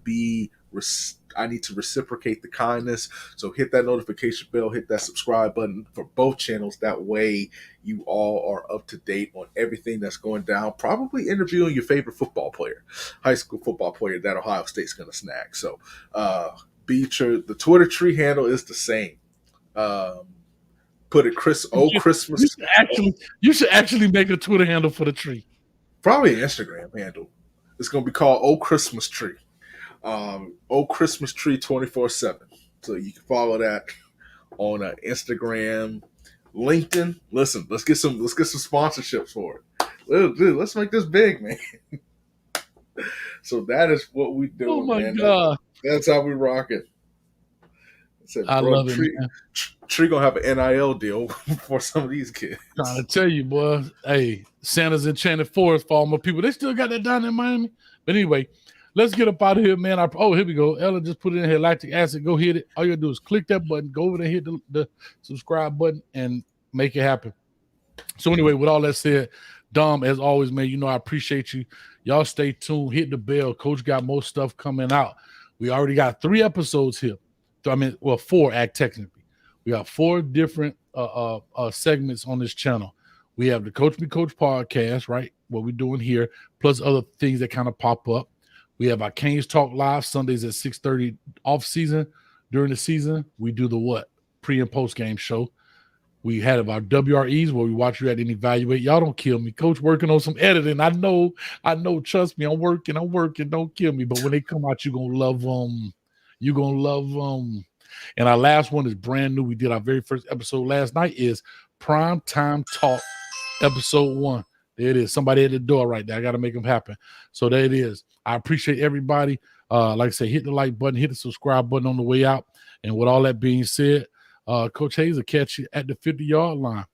reciprocate the kindness. So hit that notification bell, hit that subscribe button for both channels. That way you all are up to date on everything that's going down. Probably interviewing your favorite football player, high school football player that Ohio State's going to snag. So, the Twitter tree handle is the same. Put it Christmas. You should actually make a Twitter handle for the tree. Probably an Instagram handle. It's going to be called Christmas Tree. Christmas Tree 24/7. So you can follow that on Instagram, LinkedIn. Listen, let's get some sponsorships for it. Dude, let's make this big, man. So that is what we do. Oh my man. God. That's how we rock it. I love it, man. Tree gonna have an NIL deal for some of these kids. Trying to tell you, boy. Hey, Santa's Enchanted Forest for all my people. They still got that down in Miami. But anyway, let's get up out of here, man. Here we go. Ella just put it in here, Lactic Acid. Go hit it. All you gotta do is click that button, go over there, hit the subscribe button, and make it happen. So anyway, with all that said, Dom, as always, man, you know I appreciate you. Y'all stay tuned. Hit the bell. Coach got more stuff coming out. We already got 3 episodes here. 4 technically. We got 4 different segments on this channel. We have the Coach Me Coach podcast, right? What we're doing here, plus other things that kind of pop up. We have our Canes Talk Live Sundays at 6:30 off season. During the season, we do the pre and post game show. We had our WREs where we watch you at and evaluate. Y'all don't kill me. Coach working on some editing. I know. Trust me, I'm working. Don't kill me. But when they come out, you're going to love them. You're going to love them. And our last one is brand new. We did our very first episode last night is Prime Time Talk episode 1. There it is. Somebody at the door right there. I got to make them happen. So there it is. I appreciate everybody. Like I say, hit the like button, hit the subscribe button on the way out. And with all that being said, Coach Hayes will catch you at the 50-yard line.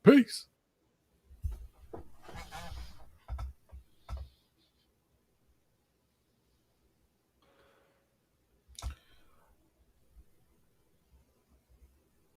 Peace.